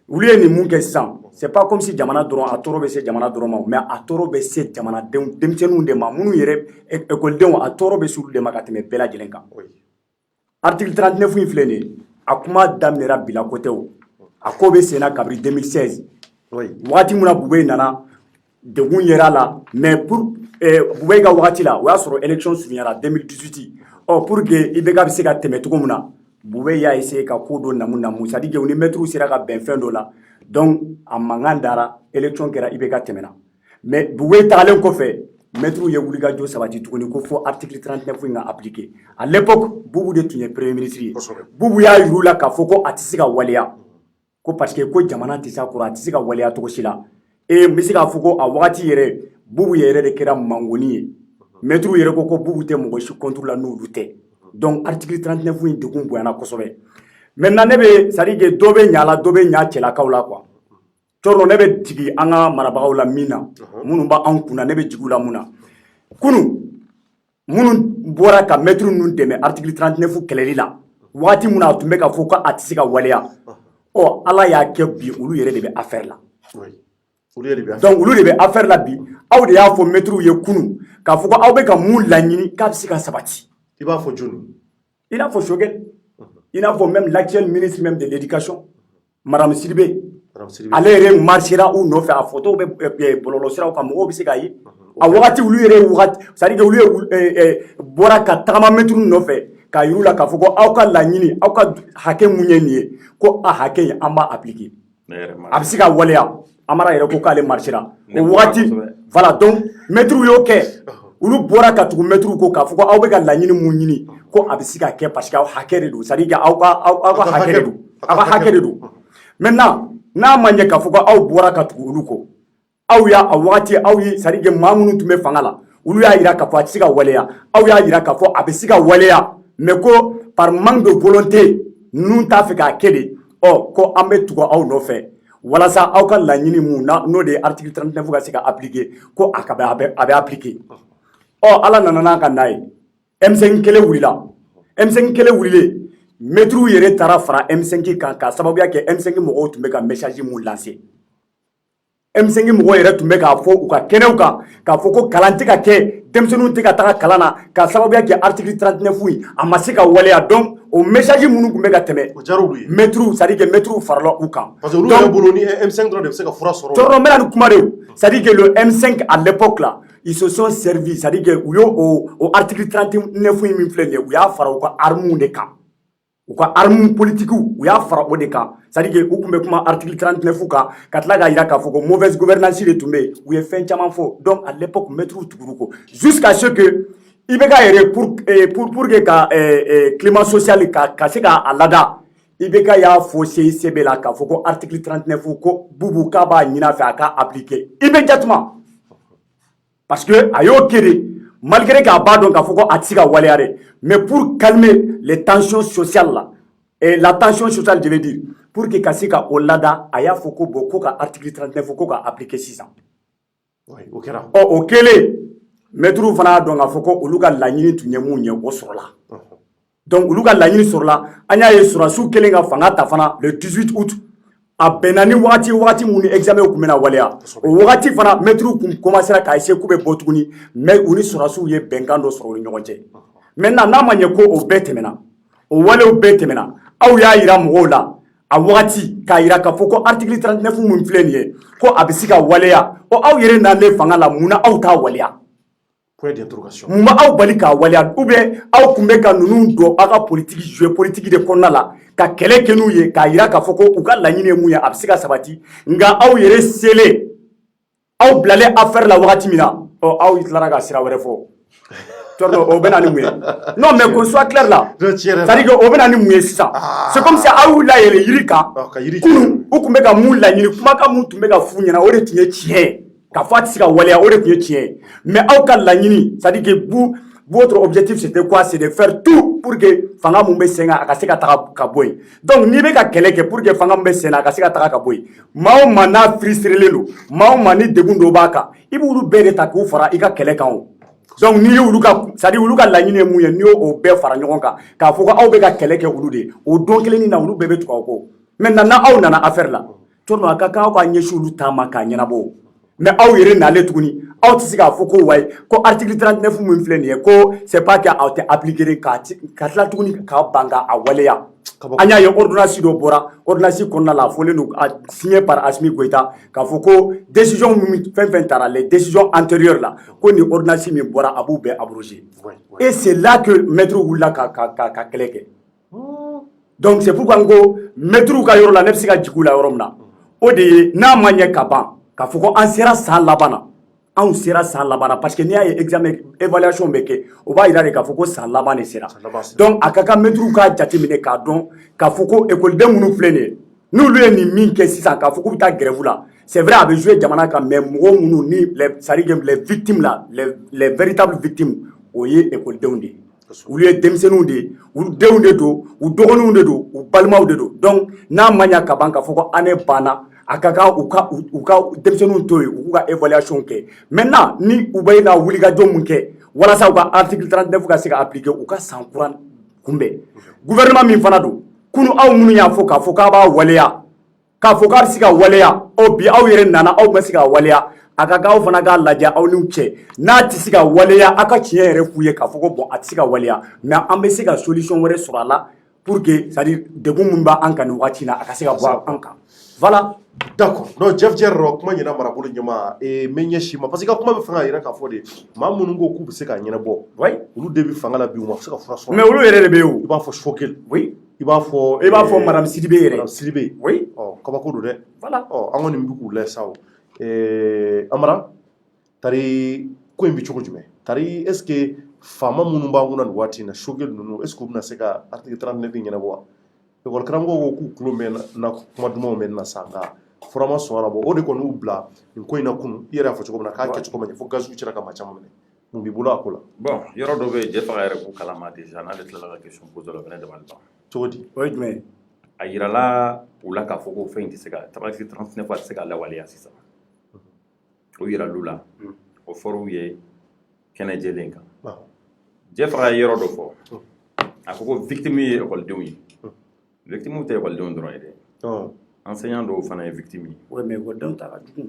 olu ye nin mun kɛ sisan c'est pas comme si jamana dɔrɔn a tɔɔrɔ bɛ se jamana dɔrɔn ma mais a tɔɔrɔ bɛ se jamanadenw denmisɛnninw de ma minnu yɛrɛ écoledenw a tɔɔrɔ bɛ se olu de ma ka tɛmɛ bɛɛ lajɛlen kan article 39 in filɛ nin ye a kuma daminɛra bila côté o a ko bɛ senna kabini 2016 wagati min na Bube nana degun yera la mais pour Bube ka wagati la o y'a sɔrɔ élection surunyara 2018 pour que IBK bɛ se ka tɛmɛ cogo min na Bube y'a essayé ka ko dɔ namu c'est-à-dire que u ni maître sera ka bɛn fɛn dɔ la donc a mankan dara élection kɛra IBK tɛmɛna mais Bube tagalen kɔfɛ maître ye wulikajɔ sabati tuguni ko fo article 39 in ka appliquer à l'époque Bubu de tun ye premier ministre ye Bubu y'a yiru la k'a fɔ ko a tɛ se ka waleya ko parce que ko jamana tɛ se a kɔrɔ a tɛ se ka waleya cogo si la n bɛ se k'a fɔ ko a wagati yɛrɛ Bubu yɛrɛ de kɛra mangoni ye maître yɛrɛ ko Bubu tɛ mɔgɔ si contre la n'olu tɛ donc article 39 in degun bonyana kosɛbɛ maintenant ne bɛ c'est à dire que dɔ bɛ ɲa la dɔ bɛ ɲa cɛlakaw la quoi Thierno ne bɛ jigin an ka marabagaw la min na minnu b'an kunna ne bɛ jigin u la mun na kunun minnu bɔra ka maître ninnu dɛmɛ article 39 kɛlɛli la waati min na a tun bɛ ka fɔ ko a tɛ se ka waleya Ala y'a kɛ bi olu yɛrɛ de bɛ affaire la donc olu de bɛ affaire la bi aw de y'a fɔ maître ye kunun k'a fɔ ko aw bɛ ka mun laɲini k'a bɛ se ka sabati i b'a fɔ jɔnni i n'a fɔ Choguel i n'a fɔ même l'actuel ministre même de l'éducation Madame Sidibé ale yɛrɛ marchera u nɔfɛ a photo bɛ bɔlɔlɔsiraw kan mɔgɔw bɛ se k'a ye a wagati olu yɛrɛ wagati c'est-à-dire que olu ye bɔra ka tagama maître nɔfɛ k'a yiru la k'a fɔ ko aw ka laɲini aw ka hakɛ mun ye nin ye ko a hakɛ in an b'a appliquer a bɛ se ka waleya Amara yɛrɛ ko k'ale marchera o wagati voilà donc maître y'o kɛ olu bɔra ka tugu mɛtiriw ko k'a fɔ ko aw bɛ ka laɲini mun ɲini ko a bɛ se ka kɛ parce que aw hakɛ de don c'est à dire aw ka hakɛ de don aw ka hakɛ de don maintenant n'a ma ɲɛ k'a fɔ ko aw bɔra ka tugu olu kɔ aw y'a a wagati aw ye c'est à dire maa minnu tun bɛ fanga la olu y'a yira k'a fɔ a tɛ se ka waleya aw y'a yira k'a fɔ a bɛ se ka waleya mais ko par manque de volonté ninnu t'a fɛ k'a kɛ de ko an bɛ tugu aw nɔfɛ walasa aw ka laɲini mun na n'o de ye article 39 ka se ka appliquer ko a bɛ appliquer ala nana n'a ka n'a ye M5 kelen wulila M5 kelen wulilen mɛtiriw yɛrɛ taara fara M5 kan k'a sababuya kɛ M5 mɔgɔw tun bɛ ka message mun lancer M5 mɔgɔw yɛrɛ tun bɛ k'a fɔ u ka kɛnɛw kan k'a fɔ ko kalan tɛ ka kɛ denmisɛnninw tɛ ka taga kalan na k'a sababuya kɛ article 39 in a ma se ka waleya donc o message minnu tun bɛ ka tɛmɛ mɛtiriw c'est à dire que mɛtiriw farala u kan parce que olu yɛrɛ bolo ni M5 dɔrɔn de bɛ se ka fura sɔrɔ tɔɔrɔ n bɛna ni kuma de ye c'est à dire que le M5 à l'époque là ils se sont servis c'est à dire que u y'o o article 39 min filɛ nin ye u y'a fara u ka armes de kan u ka armes politiques u y'a fara o de kan c'est à dire que u tun bɛ kuma article 39 kan ka tila k'a jira k'a fɔ ko mauvaise gouvernance de tun bɛ yen u ye fɛn caman fɔ donc à l'époque mɛtiriw tugura ko jusqu'à ce que i bɛ ka yɛrɛ pour que ka climat social ka se k'a lada i bɛ ka y'a fɔ CICB la k'a fɔ ko article 39 ko Bubu k'a b'a ɲini a fɛ a ka appliquer immédiatement parce que a y'o kɛ de malgré k'a b'a dɔn k'a fɔ ko a tɛ se ka waleya dɛ mais pour calmer les tensions sociales là et la tension sociale je veux dire pour que ka se ka o lada a y'a fɔ ko bon ko ka article 39 ko ka appliquer sisan o kɛra o kɛlen mɛtiriw fana y'a dɔn k'a fɔ ko olu ka laɲini tun ye mun ye o sɔrɔla donc olu ka laɲini sɔrɔla an y'a ye sɔrɔdasiw kɛlen ka fanga ta fana le 18 août a bɛnna ni wagati mun ni examen tun bɛna waleya o wagati fana mɛtiriw tun commencera k'a essayer k'u bɛ bɔ tuguni mais u ni sɔrɔdasiw ye bɛnkan dɔ sɔrɔ u ni ɲɔgɔn cɛ maintenant n'a ma ɲɛ ko o bɛɛ tɛmɛna o walew bɛɛ tɛmɛna aw y'a yira mɔgɔw la a wagati k'a yira k'a fɔ ko article 39 mun filɛ nin ye ko a bɛ se ka waleya aw yɛrɛ nalen fanga la mun na aw t'a waleya point d'interrogation mun b'aw bali k'a waleya ou bien aw tun bɛ ka ninnu don aw ka politique jouer politique de kɔnɔna la ka kɛlɛ kɛ n'u ye k'a yira k'a fɔ ko u ka laɲini ye mun ye a bɛ se ka sabati nka aw yɛrɛ selen aw bilalen affaire la wagati min na aw tilara ka sira wɛrɛ fɔ o bɛ na ni mun ye non mais qu'on soit clair là c'est-à-dire que o bɛ na ni mun ye sisan c'est comme si aw y'u layɛlɛ yiri kan kunun u tun bɛ ka mun laɲini kumakan mun tun bɛ ka f'u ɲɛna o de tun ye tiɲɛ ye k'a fɔ a tɛ se ka waleya o de tun ye tiɲɛ ye mais aw ka laɲini c'est-à-dire que votre objectif c'était quoi c'est de faire tout pour que fanga mun bɛ sen kan a ka se ka taga ka bɔ yen donc n'i bɛ ka kɛlɛ kɛ pour que fanga mun bɛ sen na a ka se ka taga ka bɔ yen maa o maa n'a frustrelen don maa o maa ni degun dɔ b'a kan i b'olu bɛɛ de ta k'u fara i ka kɛlɛ kan o donc n'i ye olu ka c'est-à-dire olu ka laɲini ye mun ye n'i y'o bɛɛ fara ɲɔgɔn kan k'a fɔ ko aw bɛ ka kɛlɛ kɛ olu de ye o don kelen na olu bɛɛ bɛ tugu aw kɔ maintenant n'aw nana affaire la tɔnɔ a ka kan aw ka ɲɛsin olu ta ma k'a ɲɛnabɔ mais aw yɛrɛ nalen tuguni aw tɛ se k'a fɔ ko wayi ko article 39 min filɛ nin ye ko c'est pas que aw tɛ appliquer ka tila tuguni k'a ban k'a waleya an y'a ye ordonnance dɔ bɔra ordonnance kɔnɔna la a fɔlen don signé par Assimi Goïta k'a fɔ ko décision min fɛn fɛn taara les décisions antérieures la ko ni ordonnance min bɔra a b'u bɛɛ abroger et c'est là que maître wulila ka kɛlɛ kɛ donc c'est pourquoi n ko maître ka yɔrɔ la ne bɛ se ka jigin u la yɔrɔ min na o de ye n'a ma ɲɛ ka ban k'a fɔ ko an sera san laban na anw sera san laban na parce que n'i y'a ye examen évaluation bɛ kɛ o b'a yira de k'a fɔ ko san laban de sera donc a ka kan mɛtiriw k'a jateminɛ k'a dɔn k'a fɔ ko ekɔliden minnu filɛ nin ye n'olu ye nin min kɛ sisan k'a fɔ k'u bɛ taa grève la c'est vrai a bɛ jouer jamana kan mais mɔgɔ minnu ni c'est-à-dire les victimes là les véritables victimes o ye ekɔlidenw de ye olu ye denmisɛnninw de ye olu denw de don u dɔgɔninw de don u balimaw de don donc n'a ma ɲɛ ka ban k'a fɔ ko année banna a ka kan u ka denmisɛnninw to yen u k'u ka évaluation kɛ maintenant ni u bɛ na wulikajɔ mun kɛ walasa u ka article 39 ka se ka appliquer u ka san kura kunbɛn gouvernement min fana don kunu aw minnu y'a fɔ k'a fɔ k'a b'a waleya k'a fɔ k'a bɛ se ka waleya bi aw yɛrɛ nana aw ma se ka waleya a ka kan aw fana k'a lajɛ aw n'u cɛ n'a tɛ se ka waleya aw ka tiɲɛ yɛrɛ f'u ye k'a fɔ ko bon a tɛ se ka waleya mais an bɛ se ka solution wɛrɛ sɔrɔ a la pour que c'est-à-dire degun min b'an kan nin waati in na a ka se ka bɔ an kan voilà. D'accord. Donc Jeff Jerro kuma ɲina marabolo ɲama me ɲɛsi ma parce que ka kuma bɛ fanga yɛrɛ k'a fɔ de maa minnu ko k'u bɛ se k'a ɲɛnabɔ olu de bɛ fanga la bi u ma se ka fura sɔrɔ mais olu yɛrɛ de bɛ yen o i b'a fɔ Choguel oui i b'a fɔ madame Sidibé yɛrɛ madame Sidibé oui kabako don dɛ voilà an kɔni bɛ k'u layɛ sa o Amara tari ko in bi cogo jumɛn tari est ce que faama minnu b'an kunna nin waati in na shogel ninnu est ce que u bɛna se ka article 39 ɲɛnabɔ wa école karamɔgɔw ko k'u tulo mɛn na kuma dumanw mɛn na sa nka fura ma sɔn a la bɔ o de kɔni y'u bila nin ko in na kunun i yɛrɛ y'a fɔ cogo min na k'a kɛ cogo ma ɲɛ fo gaziw cira ka maa caman minɛ mun b'i bolo a ko la. bon yɔrɔ dɔ bɛ yen jɛ faga yɛrɛ k'u kalama déjà n'ale tilala ka question posé la fɛnɛ dabali ban cogo di. o ye jumɛn ye. a yirala u la k'a fɔ ko fɛn in tɛ se ka article 39 a tɛ se ka lawaleya sisan o yiral'u la o fɔr'u ye kɛnɛ jɛlen kan jɛ faga ye yɔrɔ dɔ fɔ a ko victime ye ekɔlidenw ye victime tɛ ekɔlidenw dɔrɔn ye dɛ enseignant dɔw fana ye victime ye. oui mais ekɔlidenw ta ka jugu.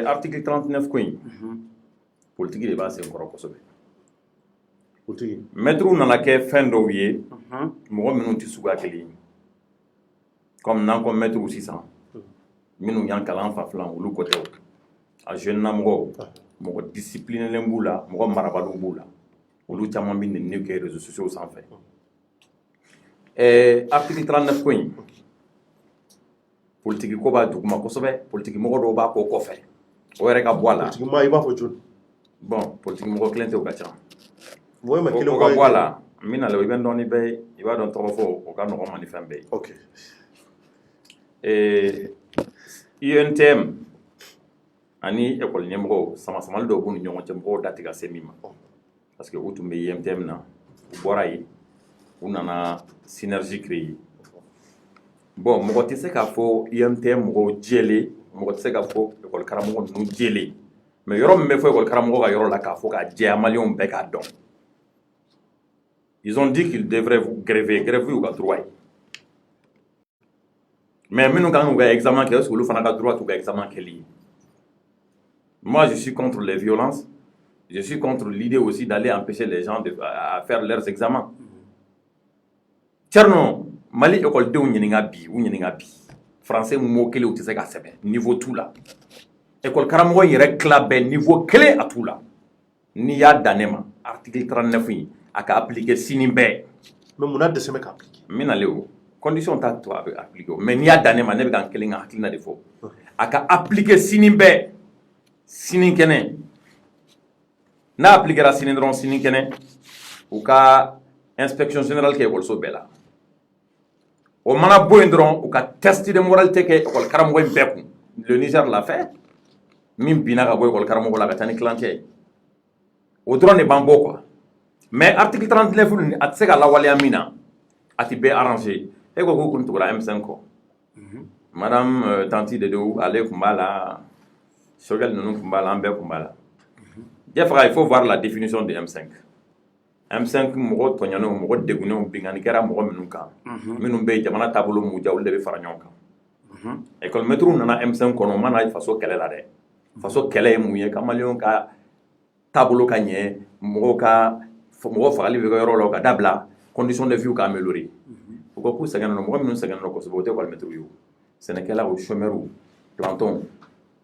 article 39 ko in politique de b'a sen kɔrɔ kosɛbɛ. politique. maîtres nana kɛ fɛn dɔw ye mɔgɔ minnu tɛ suguya kelen ye comme n'an ko maîtres sisan minnu y'an kalan fa filan olu ko tɛ a jeune na mɔgɔ disciplinelen b'u la mɔgɔ marabaliw b'u la olu caman bɛ nɛni kɛ réseaux sociaux sanfɛ. article 39 ko in politique ko b'a duguma kosɛbɛ politique mɔgɔ dɔw b'a ko kɔfɛ o yɛrɛ ka bɔ a la. politique maa i b'a fɔ joli. bon politique mɔgɔ kelen tɛ o ka ca. mɔgɔ ma kelen o ka bɔ a la n bɛna la i bɛ dɔn ni bɛɛ ye i b'a dɔn tɔgɔ fɔ o ka nɔgɔn ma ni fɛn bɛɛ ye. ok. UNTM ani école ɲɛmɔgɔw sama-samali dɔw b'u ni ɲɔgɔn cɛ mɔgɔw da tɛ ka se min ma parce que u tun bɛ UNTM na u bɔra yen u nana synergie créer bon mɔgɔ tɛ se k'a fɔ UNTM mɔgɔw jɛlen mɔgɔ tɛ se k'a fɔ école karamɔgɔ ninnu jɛlen mais yɔrɔ min bɛ fɔ école karamɔgɔ ka yɔrɔ la k'a fɔ k'a jɛya maliyɛnw bɛɛ k'a dɔn ils ont dit qu'ils devraient gréver y'u ka droit ye mais minnu kan k'u ka examen kɛ est-ce que olu fana ka droit t'u ka examen kɛli ye. Moi, je suis contre les violences. Je suis contre l'idée aussi d'aller empêcher les gens à faire leurs examens. Tcherno, Mali école de ɲininka bi, u ɲininka bi. Français mot kelen u tɛ se ka sɛbɛn niveau tout la. École karamɔgɔ yɛrɛ tila bɛɛ niveau kelen a tout la. N'i y'a dan ne ma, article 39 in, a ka appliquer sini bɛɛ. mais mun n'a dɛsɛ bɛ ka appliquer. N bɛna le o condition t'a to a bɛ appliquer mais n'i y'a dan ne ma ne bɛ ka n kelen ka hakilina de fɔ. A ka appliquer sini bɛɛ. Sini kɛnɛ n'a appliquera sini dɔrɔn sini kɛnɛ u ka inspection générale kɛ ekɔliso bɛɛ la o mana bɔ yen dɔrɔn u ka test de moralité kɛ ekɔli karamɔgɔ in bɛɛ kun le Niger l'a fait min binna ka bɔ ekɔli karamɔgɔ la ka taa ni kilancɛ ye o dɔrɔn de b'an bɔ quoi mais article 39 nin a tɛ se ka lawaleya min na a tɛ bɛɛ arranger e ko k'u kun tugura M5 kɔ madame Tanti Dedou ale tun b'a la. Shogel nous kumbala ambe kumbala. Jefra il faut voir la définition de M5. M5 mɔgɔ tɔɲanɛw mɔgɔ degunenw binganikɛra mɔgɔ minnu kan minnu bɛ jamana taabolo mun diya olu de bɛ fara ɲɔgɔn kan. École maître nana M5 kɔnɔ o ma na faso kɛlɛ la dɛ. Faso kɛlɛ ye mun ye ka maliyɛnw ka taabolo ka ɲɛ mɔgɔ fagali bɛ kɛ yɔrɔ la o ka dabila condition de vie ka améliorer. U ko k'u sɛgɛnna mɔgɔ minnu sɛgɛnna kosɛbɛ o tɛ école maître ye o. Sɛnɛkɛlaw chômeurs plantons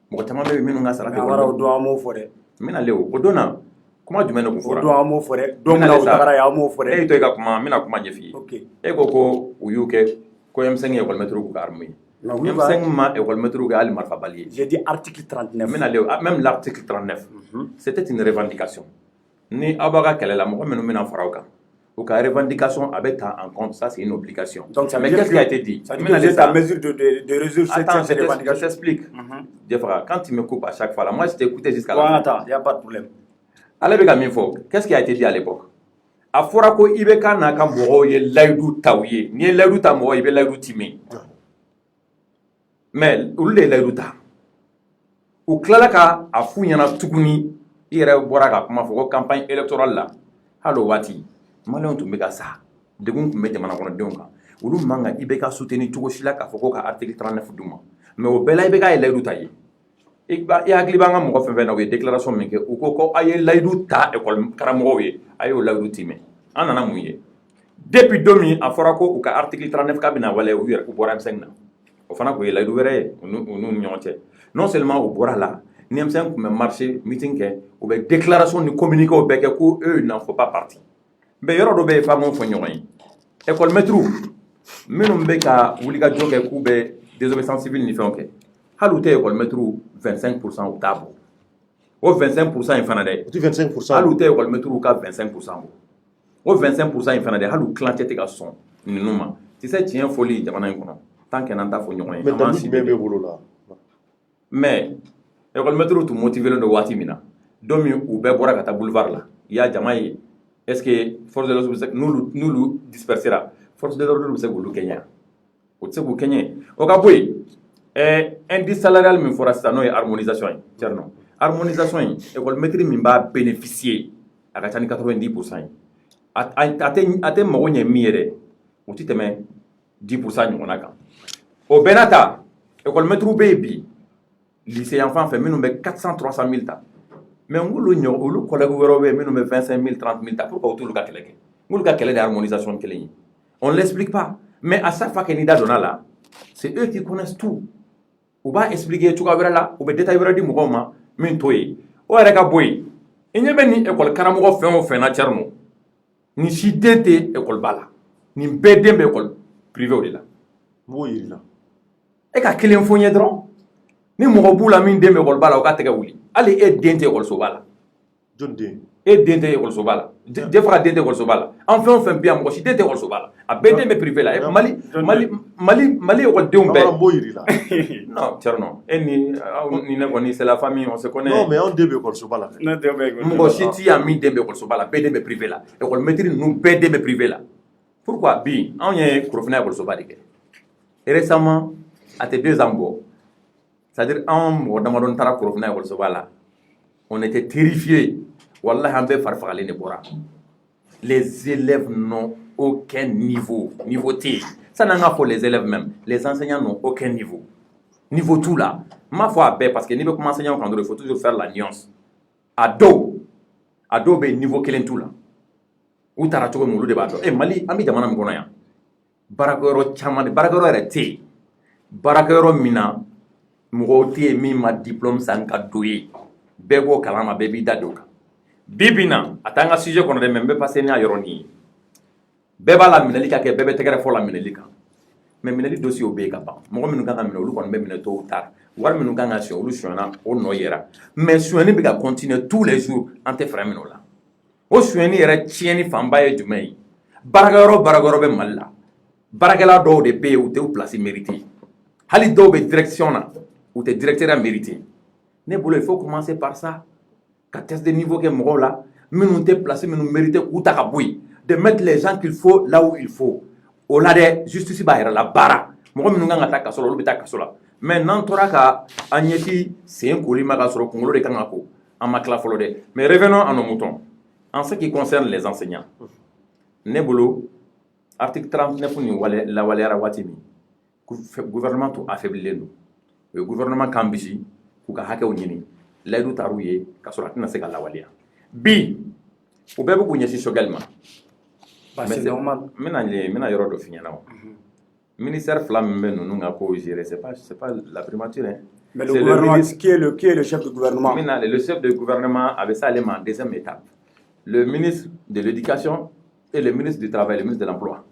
mɔgɔ caman bɛ yen minnu ka sara tɛ wara o don an m'o fɔ dɛ. n bɛna le o don na kuma jumɛn de kun fɔra o don an m'o fɔ dɛ don min na u tagara yen an m'o fɔ dɛ. e y'i to i ka kuma n bɛna kuma ɲɛf'i ye. ok e ko ko u y'u kɛ ko M5 ye école maître k'u ka arme ye. M5 ma école maître kɛ hali marifa bali ye. j'ai dit article 39. n bɛna le même l'article 39 c'était une revendication ni aw b'a ka kɛlɛ la mɔgɔ minnu bɛna fara aw kan u ka revendication a bɛ ta en compte ça c'est une obligation. Donc ça mais qu'est-ce qui a été dit? Ça dit que c'est ta mesure de résoudre cette revendication. Je t'explique. Jeffra, quand tu me coupes à chaque fois là, moi je t'ai écouté jusqu'à la fin. fin. Attends, il n'y a pas de problème. Allez, qu'est-ce qui a été dit à l'époque? A fɔra ko i bɛ ka n'a ka mɔgɔw ye layidu ta u ye n'i ye layidu ta mɔgɔ i bɛ layidu timɛ mais olu de ye layidu ta u tilala ka a f'u ɲɛna tuguni i yɛrɛ bɔra ka kuma fɔ ko campagne électorale la hali o waati maliyɛnw tun bɛ ka sa degun tun bɛ jamana kɔnɔdenw kan olu man kan i bɛ ka soutenir cogo si la k'a fɔ ko ka article 39 d'u ma mais o bɛɛ la i bɛ k'a ye layidu ta ye i hakili b'an ka mɔgɔ fɛn fɛn na u ye déclaration min kɛ u ko ko a ye layidu ta école karamɔgɔw ye a y'o layidu timɛ an nana mun ye depuis don min a fɔra ko u ka article 39 k'a bɛna waleya u yɛrɛ u bɔra M5 na o fana tun ye layidu wɛrɛ ye u n'u ni ɲɔgɔn cɛ non seulement u bɔra la ni M5 tun bɛ marché meeting kɛ u bɛ déclaration ni communiqué bɛɛ kɛ ko eux n'en font pas partie mais yɔrɔ dɔ bɛ yen f'an k'o fɔ ɲɔgɔn ye école maître minnu bɛ ka wulikajɔ kɛ k'u bɛ désobéissance civile ni fɛnw kɛ hali u tɛ école maître 25% u t'a bɔ o 25% in fana dɛ o ti 25%. hali u tɛ école-maître ka 25% bɔ o 25% in fana dɛ hali u kilancɛ tɛ ka sɔn ninnu ma tu sais tiɲɛ fɔli jamana in kɔnɔ tant que n'an t'a fɔ ɲɔgɔn ye mais dalu jumɛn b'e bolo la mais école-maître tun motivé don waati min na don min u bɛɛ bɔra ka taa boulevard la i y'a jama ye est-ce que force de l'ordre bɛ se n'olu dispersera force de l'ordre bɛ se k'olu kɛɲɛ o tɛ se k'u kɛɲɛ o ka bɔ yen indice salarial min fɔra sisan n'o ye harmonisation ye Thierno harmonisation in école-maître min b'a bénéficier a ka ca ni 90% ye a tɛ mago ɲɛ min ye dɛ o tɛ tɛmɛ 10% ɲɔgɔnna kan o bɛɛ n'a ta école-maître bɛ yen bi lycée yan fan fɛ minnu bɛ 400-300 000 ta mais olu collègues wɛrɛw bɛ yen minnu bɛ 25 000 30 000 ta pourquoi o t'olu ka kɛlɛ kɛ n'olu ka kɛlɛ de harmonisation kelen ye on l'explique pas mais à chaque fois que n'i da donna la c'est eux qui connaissent tout u b'a expliquer cogoya wɛrɛ la u bɛ détail wɛrɛ di mɔgɔw ma min t'o ye o yɛrɛ ka bɔ yen i ɲɛ bɛ nin école karamɔgɔ fɛn o fɛn na Thierno nin si den tɛ école ba la nin bɛɛ den bɛ école privée de la m'o yiri la e ka kelen fɔ n ye dɔrɔn ni mɔgɔ b'u la min den bɛ école ba la o ka tɛgɛ wuli hali e den tɛ école ba la jɔn den e den tɛ école ba la Diafa den tɛ école ba la an fɛn o fɛn bɛ yan mɔgɔ si den tɛ école ba la a bɛɛ den bɛ privé la Mali écoledenw bɛɛ m'o yiri la non Thierno e ni ne kɔni c'est la famille on se connaît non mais an den bɛ école ba la mɔgɔ si t'i yan min den bɛ école ba la bɛɛ den bɛ privé la école-maître ninnu bɛɛ den bɛ privé la pourquoi bi anw ye Korofina école ba de kɛ récemment a tɛ 2 ans bɔ c'est-à-dire anw mɔgɔ damadɔ taara Korofina école ba la on était terrifiés wallahi an bɛɛ fari fagalen de bɔra les élèves n'ont aucun niveau tɛ yen san'an ka fɔ les élèves même les enseignants n'ont aucun niveau tout là n m'a fɔ a bɛɛ parce que n'i bɛ kuma enseignant kan dɔrɔn il faut toujours faire la nuance a dɔw bɛ niveau kelen t'u la u taara cogo min olu de b'a dɔn Mali an bɛ jamana min kɔnɔ yan baarakɛyɔrɔ caman baarakɛyɔrɔ yɛrɛ tɛ yen baarakɛyɔrɔ min na mɔgɔw tɛ yen min ma diplôme san ka don ye bɛɛ b'o kalama bɛɛ b'i da don o kan bi bi in na a t'an ka sujet kɔnɔ dɛ mais n bɛ passer n'a yɔrɔnin ye bɛɛ b'a la minɛli ka kɛ bɛɛ bɛ tɛgɛrɛ fɔ la minɛli kan mais minɛli dossier bɛ yen ka ban mɔgɔ minnu kan ka minɛ olu kɔni bɛ minɛ tôt ou tard wari minnu kan ka suyɛn olu suyɛnna o nɔ yera mais suyɛnni bɛ ka continuer tous les jours an tɛ frein minɛ o la o suyɛnni yɛrɛ tiɲɛni fanba ye jumɛn ye baarakɛyɔrɔ bɛ Mali la baarakɛla dɔw de bɛ yen u tɛ u place mérité hali dɔw bɛ direction na u tɛ directeur mérité ne bolo il faut commencer par ça ka test de niveau kɛ mɔgɔw la minnu tɛ place minnu mérité k'u ta ka bɔ yen de mettre les gens qu'il faut là où il faut o la dɛ justice b'a yɛrɛ la baara mɔgɔ minnu kan ka taa kaso la olu bɛ taa kaso la mais n'an tora ka an ɲɛsin sen koli ma ka sɔrɔ kunkolo de kan ka ko an ma tila fɔlɔ dɛ mais revenons à nos moutons en ce qui concerne les enseignants ne bolo article 39 nin lawaleyara waati min gouvernement tun affaiblilen don o ye gouvernement kan bisi k'u ka hakɛw ɲini layidu taar'u ye ka sɔrɔ a tɛna se ka lawaleya bi u bɛɛ bɛ k'u ɲɛsin Sogɛl ma c'est normal n bɛna yɔrɔ dɔ f'i ɲɛna o ministère fila min bɛ ninnu ka ko gérer c'est pas la primature hein. Mais le gouvernement, qui est le chef du gouvernement? Le chef du gouvernement avait ça en deuxième étape. Le ministre de l'Éducation et le ministre du Travail, le ministre de l'Emploi.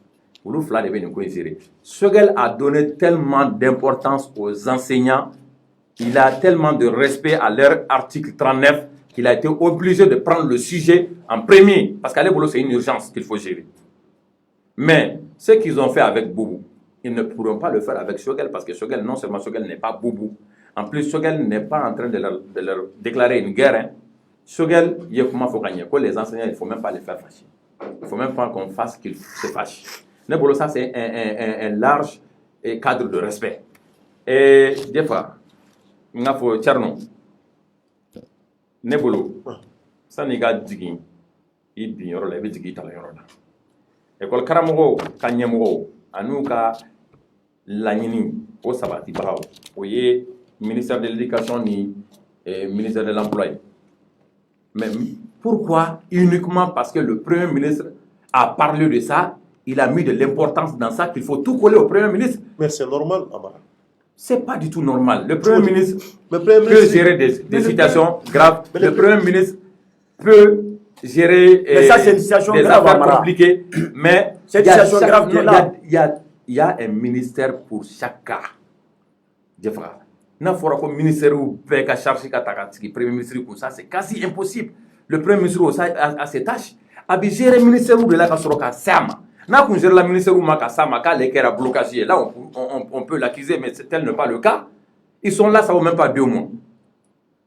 Sogɛl a donné tellement d'importance aux enseignants, il a tellement de respect à leur article 39 qu'il a été obligé de prendre le sujet en premier. Parce qu'à l'époque, c'est une urgence qu'il faut gérer. Mais ce qu'ils ont fait avec Boubou, ils ne pourront pas le faire avec Sogɛl parce que Sogɛl, non seulement Sogɛl n'est pas Boubou, en plus Sogɛl n'est pas en train de leur déclarer une guerre. Hein. Sogɛl, il faut gagner. Les enseignants, il ne faut même pas les faire fâcher. Il ne faut même pas qu'on fasse qu'ils se fâchent. Ça, c'est un large cadre de respect. Et des fois, il faut Thierno. Nebolo, ça n'est pas digi. Il dit yoro la, il dit yoro la. École Karamogo, Kanyamogo, Anouka, Lanini, au Sabati Bravo, au ministère de l'Éducation ni ministère de l'Emploi. Mais pourquoi uniquement parce que le Premier ministre a parlé de ça, il a mis de l'importance dans ça qu'il faut tout coller au Premier ministre. Mais c'est normal, Amara. C'est pas du tout normal. Le Premier ministre peut gérer des situations graves. Le Premier ministre peut gérer des affaires compliquées. Mais il y a un ministère pour chaque cas. n'a fɔra ko ministère bɛɛ ka charge ka ta ka sigi premier ministre kun, ça c'est quasi impossible. Le premier ministre aussi a ses tâches. A bi gérer ministère de la ka sɔrɔ ka s'a ma. N'a kun gérer la ministère ma ka s'a ma k'ale kɛra blocage ye. Là on peut l'accuser, mais tel n'est pas le cas. Ils sont là, ça vaut même pas 2 mois.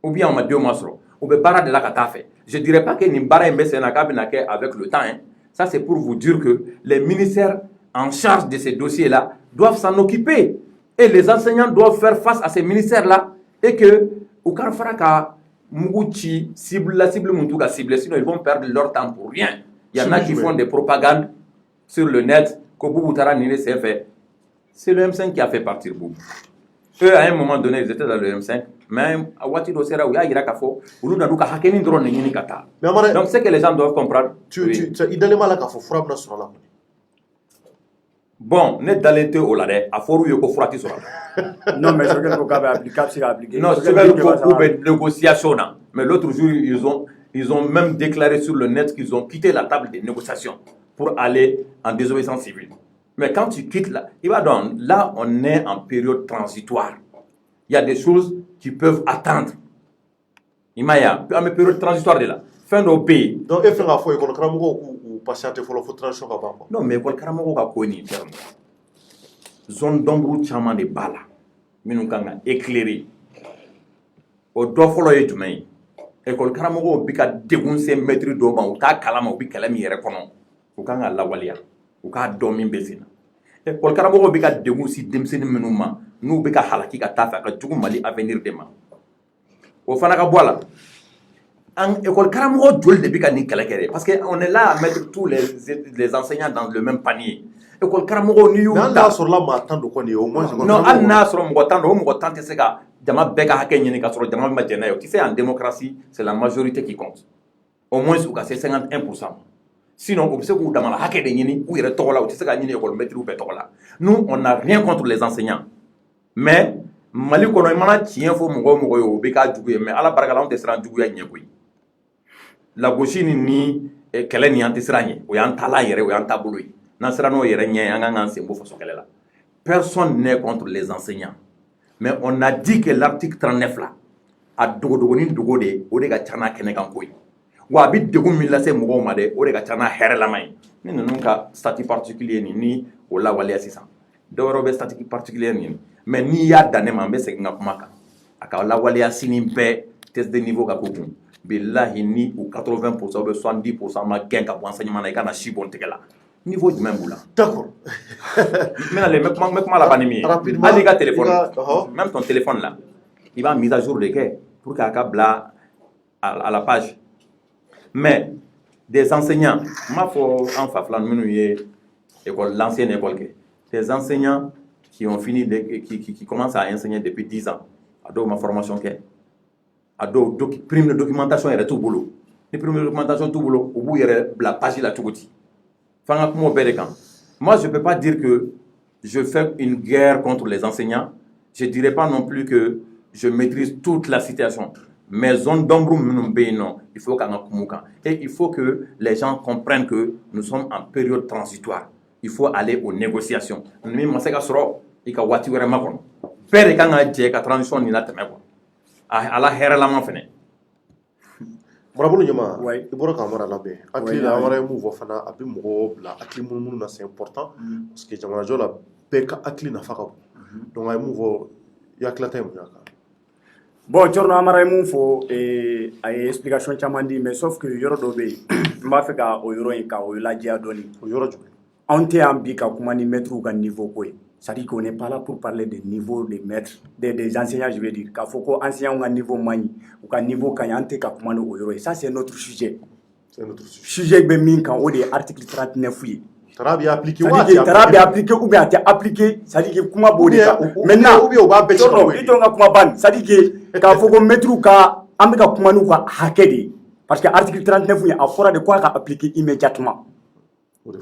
Ou bien on m'a 2 mois sɔrɔ. Ou bien bara de la ka taa fɛ. Je dirais pas que ni bara in bɛ sen na k'a bɛna kɛ avec le temps. Hein. Ça c'est pour vous dire que les ministères en charge de ces dossiers-là doivent s'en occuper. Et les enseignants doivent faire face à ces ministères-là. Et que, au cas Muguchi cible la cible Muntuka cible, sinon ils vont perdre leur temps pour rien. Il y en a qui font des propagandes sur le net, que Boubou-Tara Nile s'est fait. C'est le M5 qui a fait partir Boubou. Eux, à un moment donné, ils étaient dans le M5, mais à Wati Dosera, où il y a Irakafo, où nous avons Hakeni Drone et Yinikata. Donc, c'est que les gens doivent comprendre. Tu as idéalement la Kafo, Frabna sur la. Bon, net d'aller au lade, à Foru Yoko Frati sur la. Non, mais ce que vous avez applicable, c'est appliqué. Non, c'est une négociation. Mais l'autre jour, ils ont même déclaré sur le net qu'ils ont quitté la table des négociations pour aller en désobéissance civile. Mais quand tu quittes là, là, on est en période transitoire. Il y a des choses qui peuvent attendre. Il y a une période transitoire de là. Fin de pays. Donc, il faut que patienter pour le transition. Non, mais il faut que zone d'ombre chama de bala. Minnu kan ka éclairer. O dɔ fɔlɔ ye jumɛn ye? École karamɔgɔw bi ka degun se maître dɔw ma, u t'a kalama, u bi kɛlɛ min yɛrɛ kɔnɔ. U kan ka lawaleya. U k'a dɔn min bɛ sen na. École karamɔgɔw bi ka degun si denmisɛnnin minnu ma, n'u bi ka halaki ka taa fɛ, a ka jugu Mali avenir de ma. O fana ka bɔ a la. École karamɔgɔ joli de bi ka nin kɛlɛ kɛ? Parce que on est là à mettre tous les enseignants dans le même panier. École karamɔgɔw ni y'u ta sur la matin de quoi au moins non hali n'a sɔrɔ mɔgɔ tan don o mɔgɔ tan tɛ se ka jama bɛɛ ka hakɛ ɲini ka sɔrɔ jama ma jɛn n'a ye. Tu sais, en démocratie c'est la majorité qui compte, au moins u ka se 51%. Sinon u bɛ se k'u damana hakɛ de ɲini u yɛrɛ tɔgɔ la, u tɛ se ka ɲini école maître bɛɛ tɔgɔ la. Nous on n'a rien contre les enseignants, mais Mali kɔnɔ i mana tiɲɛ fɔ mɔgɔ o mɔgɔ ye o bɛ k'a jugu ye, mais ala barika la anw tɛ siran juguya ɲɛ koyi. Lagosi ni kɛlɛ ni an tɛ siran ɲɛ, o y'an taalan yɛrɛ, o y'an taabolo ye. N'an sera n'o yɛrɛ ɲɛ an kan k'an sen bɔ faso kɛlɛ la. Personne n'est contre les enseignants, mais on a dit que l'article 39 là a dogodogonin dogo de o de ka ca n'a kɛnɛ kan ko ye, wa a bɛ degun min lase mɔgɔw ma de o de ka ca n'a hɛrɛlama ye. Ni ninnu ka statut particulier ni o lawaleya sisan dɔw wɛrɛ bɛ statut particulier ɲini, mais n'i y'a dan ne ma n bɛ segin ka kuma kan a ka lawaleya sini bɛɛ test de niveau ka ko kun bilahi ni u 80% ou 70% ma gɛn ka bɔ enseignement na i kana si bɔ n tɛgɛ la. Niveau du même boulot. D'accord. Maintenant, la pandémie. Rapidement. Allez, téléphone. Même ton téléphone là, il va mise à jour les quais pour qu'il y ait à la page. Mais des enseignants, ma foi en Faflan, l'ancienne école, des enseignants qui ont fini, qui commencent à enseigner depuis 10 ans. À ma formation à prime de documentation et tout boulot. Les primes de documentation tout boulot, au bout il y a la page là tout petit. Moi, je ne peux pas dire que je fais une guerre contre les enseignants. Je ne dirais pas non plus que je maîtrise toute la situation. Mais zone d'ombre, non, il faut qu'on et il faut que les gens comprennent que nous sommes en période transitoire. Il faut aller aux négociations. Nous ne sommes pas sûr que nous sommes père quand la transition ni la teme quoi. Ala hera la man fene. Bravo nyama. I bora ka mara labe. Akili la mara mu vo fana abi mo bla akili mun na c'est important parce que jamana jola beka akili na faka. Donc ay mu vo yakla tem yaka. Bon, Thierno Amara mun fo ay explication caman di mais sauf que yoro do be n b'a fɛ ka o yɔrɔ in ka o lajɛya dɔɔni. O yɔrɔ jumɛn? Anw tɛ yan bi ka kuma ni maîtres ka niveau ko ye. C'est-à-dire qu'on n'est pas là pour parler des niveaux des maîtres, des enseignants, je veux dire. Qu'il faut que enseignants un niveau mani ou qu'un niveau kanyante ka kuma no oyoro. Ça c'est notre sujet. C'est notre sujet. Sujet be min kan o de article 39 yi. Tarabi appliqué ou tarabi appliqué ou bien appliqué, c'est-à-dire que kuma bo de ka. Maintenant, ou bien o ba be so no ito nga kuma ban, c'est-à-dire que ka faut que maître ka ameka kuma no ka hakedi. Parce que article 39 yi a fora de quoi ka appliquer immédiatement.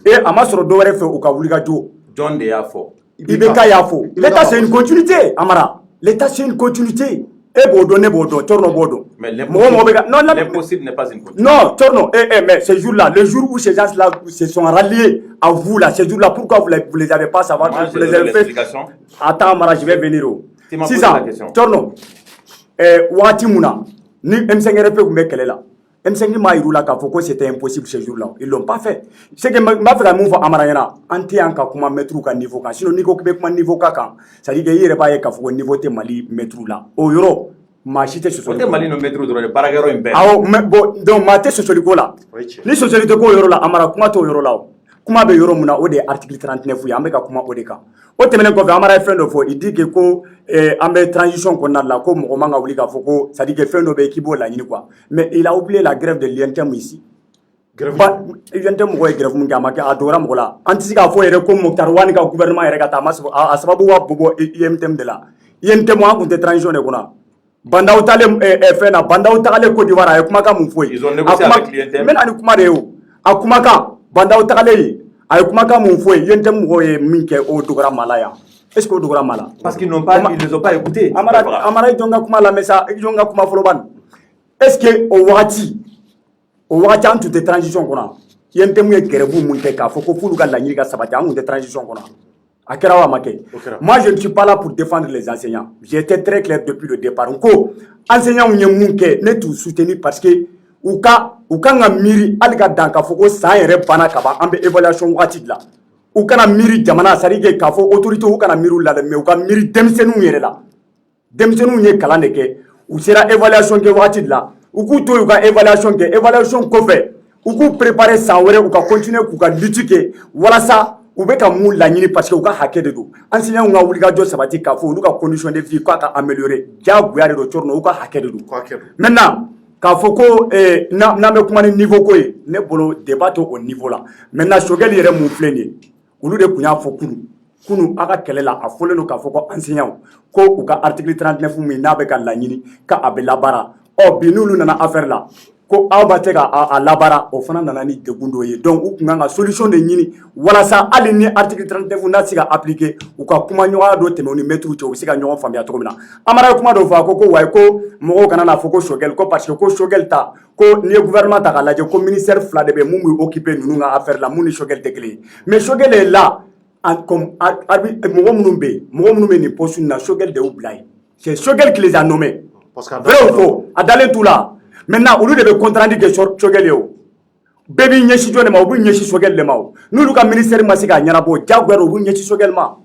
Et amasoro do were fe o ka wuliga jo. John de Yafo. Ibeka Yafo. L'État c'est une continuité, Amara. L'État c'est une continuité. Et Bodo, Torno Bodo. Mais l'impossible n'est pas une continuité. Non, Torno, mais ce jour-là, le jour où ces gens-là se sont ralliés à vous, là, ce jour-là, pourquoi vous les avez pas savoir? Moi, je les avez fait. Attends, Amara, je vais venir. sisan Torno waati mun na ni M5RP tun bɛ kɛlɛ la M5 m'a yir'u la k'a fɔ ko c'était impossible ce jour là ils l'ont pas fait c'est que n b'a fɛ ka mun fɔ Amara ɲɛna an tɛ yan ka kuma mɛtiriw ka niveau kan sinon n'i ko k'i bɛ kuma niveau ka kan c'est à dire que i yɛrɛ b'a ye k'a fɔ ko niveau tɛ Mali mɛtiriw la o yɔrɔ maa si tɛ sɔsɔli o tɛ Mali no mɛtiriw dɔrɔn de baarakɛyɔrɔ in bɛɛ awɔ mais bon donc maa tɛ sɔsɔli ko la ni sɔsɔli tɛ k'o yɔrɔ la Amara kuma t'o yɔrɔ la o kuma bɛ yɔrɔ mun na o de ye article 39 ye an bɛ ka kuma o de kan o tɛmɛnen kɔfɛ Amara ye fɛn dɔ fɔ il dit que ko an bɛ transition kɔnɔna la ko mɔgɔ man ka wuli k'a fɔ ko c'est à dire que fɛn dɔ bɛ yen k'i b'o laɲini quoi mais il a oublié la grève de l'INTM ici INTM mɔgɔ ye grève mun kɛ a ma kɛ a dɔgɔyara mɔgɔ la an tɛ se k'a fɔ yɛrɛ ko Moktar Wani ka gouvernement yɛrɛ ka taa a sababu ka bɔ INTM de la INTM an tun tɛ transition de kɔnɔ Bandaw taalen fɛn na Bandaw tagalen Côte d'Ivoire a ye kumakan mun fɔ yen ils ont négocié avec l'INTM n bɛna ni kuma de ye o a kumakan Bandaw tagalen yen a ye kumakan mun fɔ yen INTM mɔgɔw ye min kɛ o dɔgɔyara maa la yan est-ce que o dɔgɔyara maa la parce qu'ils les ont pas écoutés Amara jɔn ka kuma lamɛn sa jɔn ka kuma fɔlɔ bani est-ce que o wagati an tun tɛ transition kɔnɔ INTM ye grève mun kɛ k'a fɔ ko f'olu ka laɲini ka sabati an tun tɛ transition kɔnɔ a kɛra wa a ma kɛ moi je ne suis pas là pour défendre les enseignants j'étais très clair depuis le départ n ko enseignants ye mun kɛ ne t'u soutenir parce que u kan ka miiri hali ka dan k'a fɔ ko san yɛrɛ banna ka ban an bɛ évaluation wagati de la u kana miiri jamana c'est à dire que k'a fɔ autorité u kana miiri u la dɛ mais u ka miiri denmisɛnninw yɛrɛ la denmisɛnninw ye kalan de kɛ u sera évaluation kɛ wagati de la u k'u to u ka évaluation kɛ évaluation kɔfɛ u k'u préparer san wɛrɛ u ka continuer k'u ka lutte kɛ walasa u bɛ ka mun laɲini parce que u ka hakɛ de don enseignants ka wulikajɔ sabati k'a fɔ olu ka condition de vie k'a ka améliorer diyagoya de don Torno u ka hakɛ de don maintenant k'a fɔ ko n'an bɛ kuma ni niveau ko ye ne bolo débat t'o o niveau la maintenant Choguel yɛrɛ mun filɛ nin ye olu de tun y'a fɔ kunun a ka kɛlɛ la a fɔlen don k'a fɔ ko enseignants ko u ka article 39 min n'a bɛ ka laɲini k'a bɛ labaara bi n'olu nana affaire la ko aw b'a tɛ k'a labaara o fana nana ni degun dɔ ye donc u tun kan ka solution de ɲini walasa hali ni article 39 n'a tɛ se ka appliquer u ka kumaɲɔgɔnya dɔ tɛmɛ u ni mɛtiriw cɛ u bɛ se ka ɲɔgɔn faamuya cogo min na Amara ye kuma dɔ fɔ a ko wayi ko mɔgɔw kana n'a fɔ ko Choguel ko parce que ko Choguel ta ko n'i ye gouvernement ta k'a lajɛ ko ministère fila de bɛ mun bɛ occuper ninnu ka affaire la mun ni Choguel tɛ kelen ye mais Choguel est là comme mɔgɔ minnu bɛ yen mɔgɔ minnu bɛ nin poste na Choguel de y'u bila yen c'est Choguel qui les a nommés vrai ou faux a dalen t'u la maintenant olu de bɛ contrainte kɛ Choguel ye o bɛɛ b'i ɲɛsin jɔn de ma u b'u ɲɛsin Choguel de ma o n'olu ka ministère ma se k'a ɲɛnabɔ diyagoya u b'u ɲɛsin Choguel ma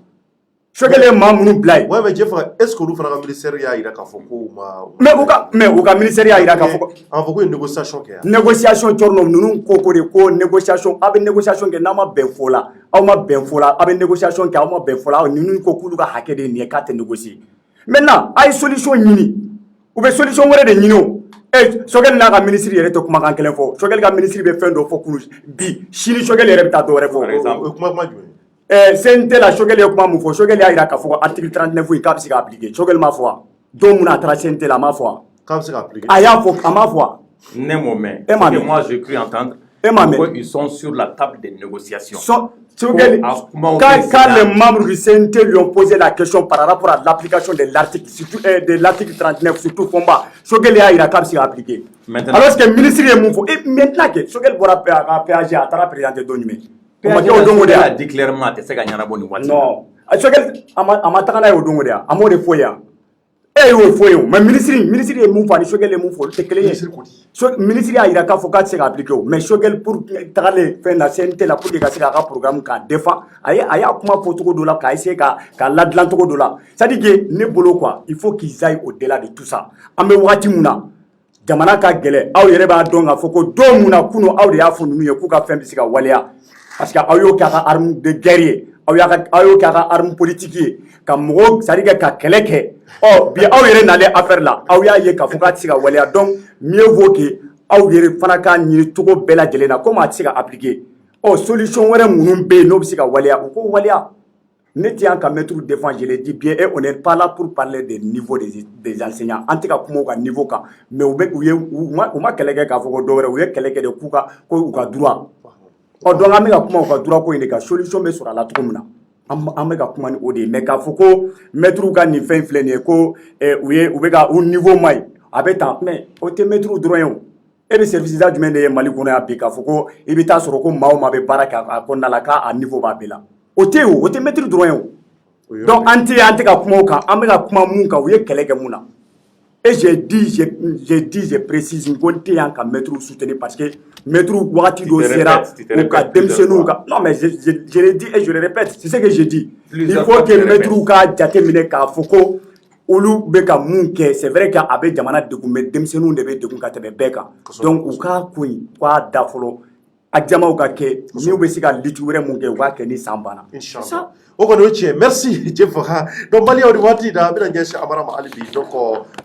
Choguel ye maa minnu bila yen. ouais mais Jefa est-ce que olu fana ka ministère y'a yira k'a fɔ ko mais u ka ministère y'a yira k'a fɔ an fɔ ko ye négociation kɛ yan négociation Torno ninnu ko de ko négociation aw bɛ négociation kɛ n'aw ma bɛn fɔ la aw ma bɛn fɔ la aw bɛ négociation kɛ aw ma bɛn fɔ la ninnu ko k'olu ka hakɛ de ye nin ye k'a tɛ négocier maintenant a ye solution ɲini u bɛ solution wɛrɛ de ɲini o Choguel n'a ka ministre yɛrɛ tɛ kumakan kelen fɔ Choguel ka ministre bɛ fɛn dɔ fɔ kunun bi sini Choguel yɛrɛ bɛ taa dɔ wɛrɛ fɔ o ye kuma jumɛn CNT la Choguel ye kuma mun fɔ Choguel y'a yira k'a fɔ ko article 39 k'a bɛ se ka appliquer Choguel m'a fɔ wa don mun na a taara CNT la a m'a fɔ wa k'a bɛ se ka appliquer a y'a fɔ a m'a fɔ wa ne m'o mɛn e m'a mɛn moi j'ai cru entendre qu'ils sont sur la table des négociations Choguel quand les membres du CNT lui ont posé la question par rapport à l'application de l'article surtout de l'article 39 surtout Fomba Choguel y'a yira k'a bɛ se ka appliquer alors que ministre ye mun fɔ maintenant que Choguel bɔra PAG a taara présenter don jumɛn o ma kɛ o dongo de a dit clairement a tɛ se ka ɲɛnabɔ nin waati non Choguel a ma taga n'a ye o dongo de a m'o de fɔ yan y'o fɔ yen mais ministre ye mun fɔ ani Choguel ye mun fɔ olu tɛ kelen ye ministre y'a yira k'a fɔ k'a tɛ se ka appliquer o mais Choguel pour tagalen fɛn na CNT la pour que ka se k'a ka programme k'a défend a y'a kuma fɔ cogo dɔ la k'a essayer k'a ladilan cogo dɔ la c'est à dire que ne bolo quoi il faut qu'ils aillent au-delà de tout ça an bɛ wagati mun na jamana ka gɛlɛ aw yɛrɛ b'a dɔn k'a fɔ ko don mun na kunun aw de y'a fɔ ninnu ye k'u ka fɛn bɛ se ka waleya parce que aw y'o kɛ a ka arme de guerre ye aw y'o kɛ a ka arme politique ye ka mɔgɔw c'est à dire ka kɛlɛ kɛ bi aw yɛrɛ nalen affaire la aw y'a ye k'a fɔ k'a tɛ se ka waleya donc mieux vaut que aw yɛrɛ fana k'a ɲini cogo bɛɛ lajɛlen na comme a tɛ se ka appliquer solution wɛrɛ minnu bɛ yen n'o bɛ se ka waleya u k'o waleya ne tɛ yan ka mɛtiriw défend je le dis bien et on n'est pas là pour parler des niveaux des enseignants an tɛ ka kuma u ka niveau kan mais u ma kɛlɛ kɛ k'a fɔ ko dɔ wɛrɛ u ye kɛlɛ kɛ de k'u ka droit donc an bɛ ka kuma u ka droit ko in de kan solution bɛ sɔrɔ a la cogo min na an bɛ ka kuma ni o de ye mais k'a fɔ ko mɛtiriw ka nin fɛn filɛ nin ye ko u bɛ ka u niveau ma ɲi a bɛ tan mais o tɛ mɛtiriw dɔrɔn ye o e bɛ service da jumɛn de ye Mali kɔnɔ yan bi k'a fɔ ko i bɛ taa sɔrɔ ko maa o maa bɛ baara kɛ a kɔnɔna la k'a niveau b'a bɛɛ la o tɛ yen o tɛ mɛtiri dɔrɔn ye o Donc anti ka kuma kan an bɛ ka kuma mun kan u ye kɛlɛ kɛ mun na. Et je précise n ko n tɛ yan ka maître soutenir parce que maître wagati dɔ sera u ka denmisɛnninw ka non mais je le dis et je le répète c'est ce que je dis. Il faut que maître ka jateminɛ k'a fɔ ko olu bɛ ka mun kɛ c'est vrai que a bɛ jamana degun mais denmisɛnninw de bɛ degun ka tɛmɛ bɛɛ kan. Donc u k'a ko in u k'a da fɔlɔ a jamaw ka kɛ n'u bɛ se ka litre wɛrɛ mun kɛ u k'a kɛ ni san banna. Inchallah. O kɔni o tiɲɛ merci Jefaga donc Maliyɛnw ni waati in na an bɛna ɲɛsin Amara ma hali bi donc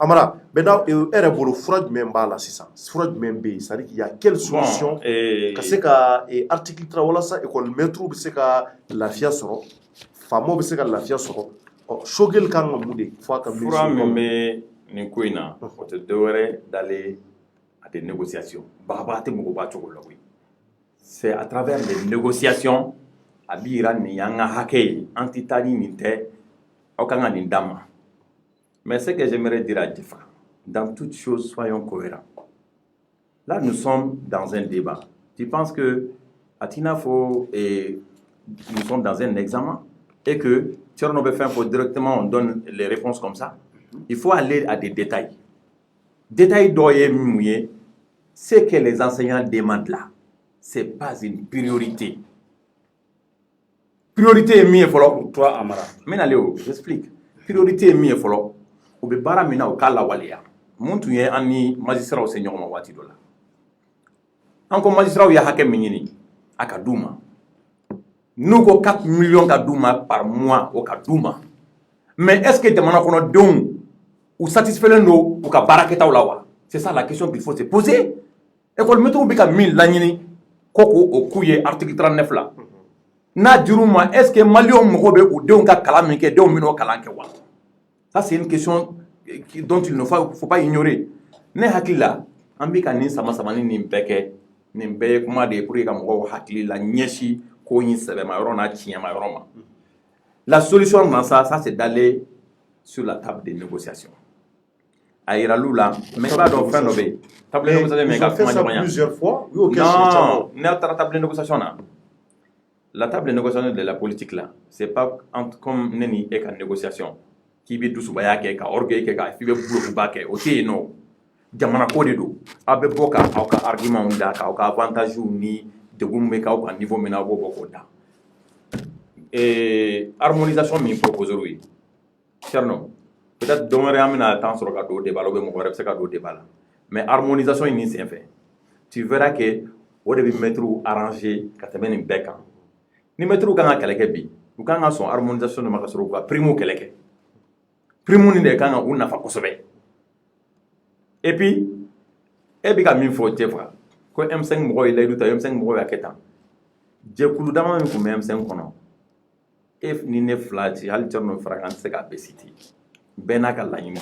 Amara maintenant e yɛrɛ bolo fura jumɛn b'a la sisan fura jumɛn bɛ yen c'est à dire qu'il y a quelle solution ka se ka article tra walasa école maître bɛ se ka lafiya sɔrɔ faamaw bɛ se ka lafiya sɔrɔ Choguel kan ka mun de fɔ a ka fura min bɛ nin ko in na o tɛ dɔwɛrɛ d'aller à des négociations bagabaga tɛ mɔgɔba cogo la koyi c'est à travers les négociations a bɛ yira nin y'an ka hakɛ ye an tɛ taa ni nin tɛ aw kan ka nin d'a ma mais ce que j'aimerais dire à Jefa dans toutes choses soyons cohérents là nous sommes dans un débat tu penses que à Tinafo nous sommes dans un examen et que Thierno Befin faut directement on donne les réponses comme ça il faut aller à des détails détails doyen mouillé ce que les enseignants demandent là c'est pas une priorité. Priorité est mieux follow. Toi Amara. Mais Léo, j'explique. Priorité est mieux follow. Ou be bara mina ou kala walia. Muntu ye ani magistrat au seigneur ma wati dola. Anko magistrat ya hake minini akaduma. Nous ko 4 millions kaduma par mois au kaduma. Mais est-ce que demana kono don ou satisfait no ou ka baraketa ou lawa? C'est ça la question qu'il faut se poser. École métro bika 1000 lanyini koko au couille article 39 là. Na diruma est-ce que Malion Mogobe ou Deon Kalamike, Deon Mino Kalankewa? Ça, c'est une question dont il ne faut pas ignorer. Ne hakila, ambika ni sama samani ni mbeke, ni mbeke kuma de pour que hakili la nyeshi ko yin sebe ma yorona tinya ma yoroma. La solution dans ça c'est d'aller sur la table des négociations. Aïra Lula, mais pas donc fin nobé. Table de négociation mais fait ça plusieurs fois. Non, n'a table de négociation là. La table de négociation de la politique là, c'est pas comme neni et qu'en négociation. Qui veut tout soubaya qui a orgueil qui a fait beaucoup baquet. Ok non. Jamana kode do. Abe boka auka argument da auka avantage ni de gumbe ka auka niveau mena boko da. Et harmonisation mi propose oui. Cherno. Peut-être donner amena temps sur ka do débat lo be mo rep se ka do débat là. Mais harmonisation ni c'est fait. Tu verras que au début mettre arranger ka temeni beka. Ni mettre kan ka keleke bi u kan ka son harmonisation de makasoro ka primo keleke primo ni de kan ka una fa kosobe et puis e bi ka min fo Jefa ko M5 mo yi laydu ta M5 mo ya ketan je kulu dama min ko M5 kono if ni ne flati hal terno fragan se ka besiti bena ka la yimi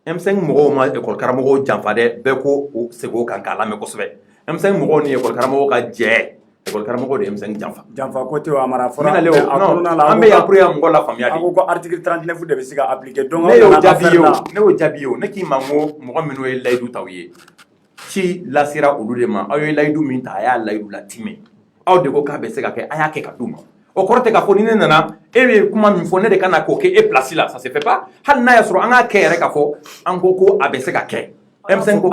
M5 mo ma école karamo janfade be ko o sego kan ka la me kosobe M5 mo ni école karamo ka je école karamo de M5 janfa côté wa Amara fora ambe ya pour ya ngola famia di ko article 39 de be se ka appliquer donc ne o jabio ne ki mango mo mino e laydu tawiye ci la sira olu de ma ayo laydu min ta ya laydu la time aw de ko ka be se ka ke aya ke ka duma o korte ka fo ni nana e be kuma min fo ne de kana ko ke e place là ça se fait pas hal na ya soro anga ke re ka fo ango ko abe se ka ke M5 ko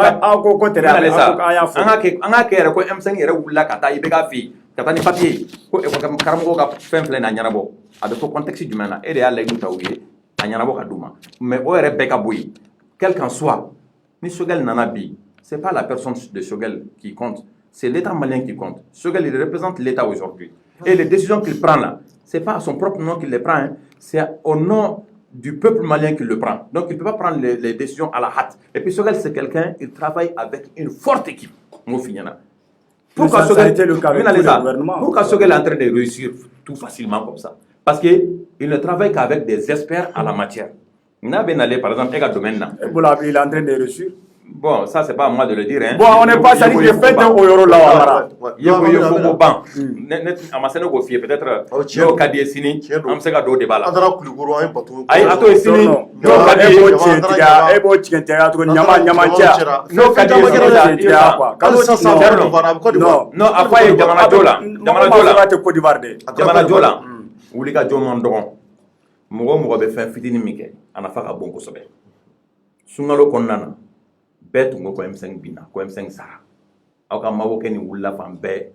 ko tere anga ke re ko M5 yere wula kata ibe ka fi kata ni papier ko e ko karamo ka fen fle na nyarabo abe ko contexte du mana e de ya laydu tawiye a nyarabo ka duma mais o yere be ka boyi quel qu'en soit ni Choguel nana bi c'est pas la personne de Choguel qui compte c'est l'État malien qui compte Choguel il représente l'État aujourd'hui et les décisions qu'il prend là c'est pas à son propre nom qu'il les prend hein. C'est au nom du peuple malien qui le prend donc il peut pas prendre les décisions à la hâte et puis Choguel c'est quelqu'un il travaille avec une forte équipe pourquoi Choguel est en train de réussir tout facilement comme ça parce que il ne travaille qu'avec des experts à la matière n'a bien allé par exemple un domaine là il est en train de réussir. Bon, ça c'est pas à moi de le dire. Hein. Bon, on n'est pas sali de fait au euro là. Il faut au banc. À ma scène go fier peut-être. No kadi sini. Am se ka do débat là. Andra kulugoro un bateau. Ay ato sini. No kadi e bo chikentera to nyama cha. No kadi sini quoi. Non, après Jamana Jola. Jamana Jola. Wuli ka joma ndon. mɔgɔ bɛ fɛn fitinin min kɛ a nafa ka bon kosɛbɛ sunkalo kɔnɔna na bɛɛ tun ko ko M5 binna ko M5 sara aw ka mabɔ kɛ nin wulila fan bɛɛ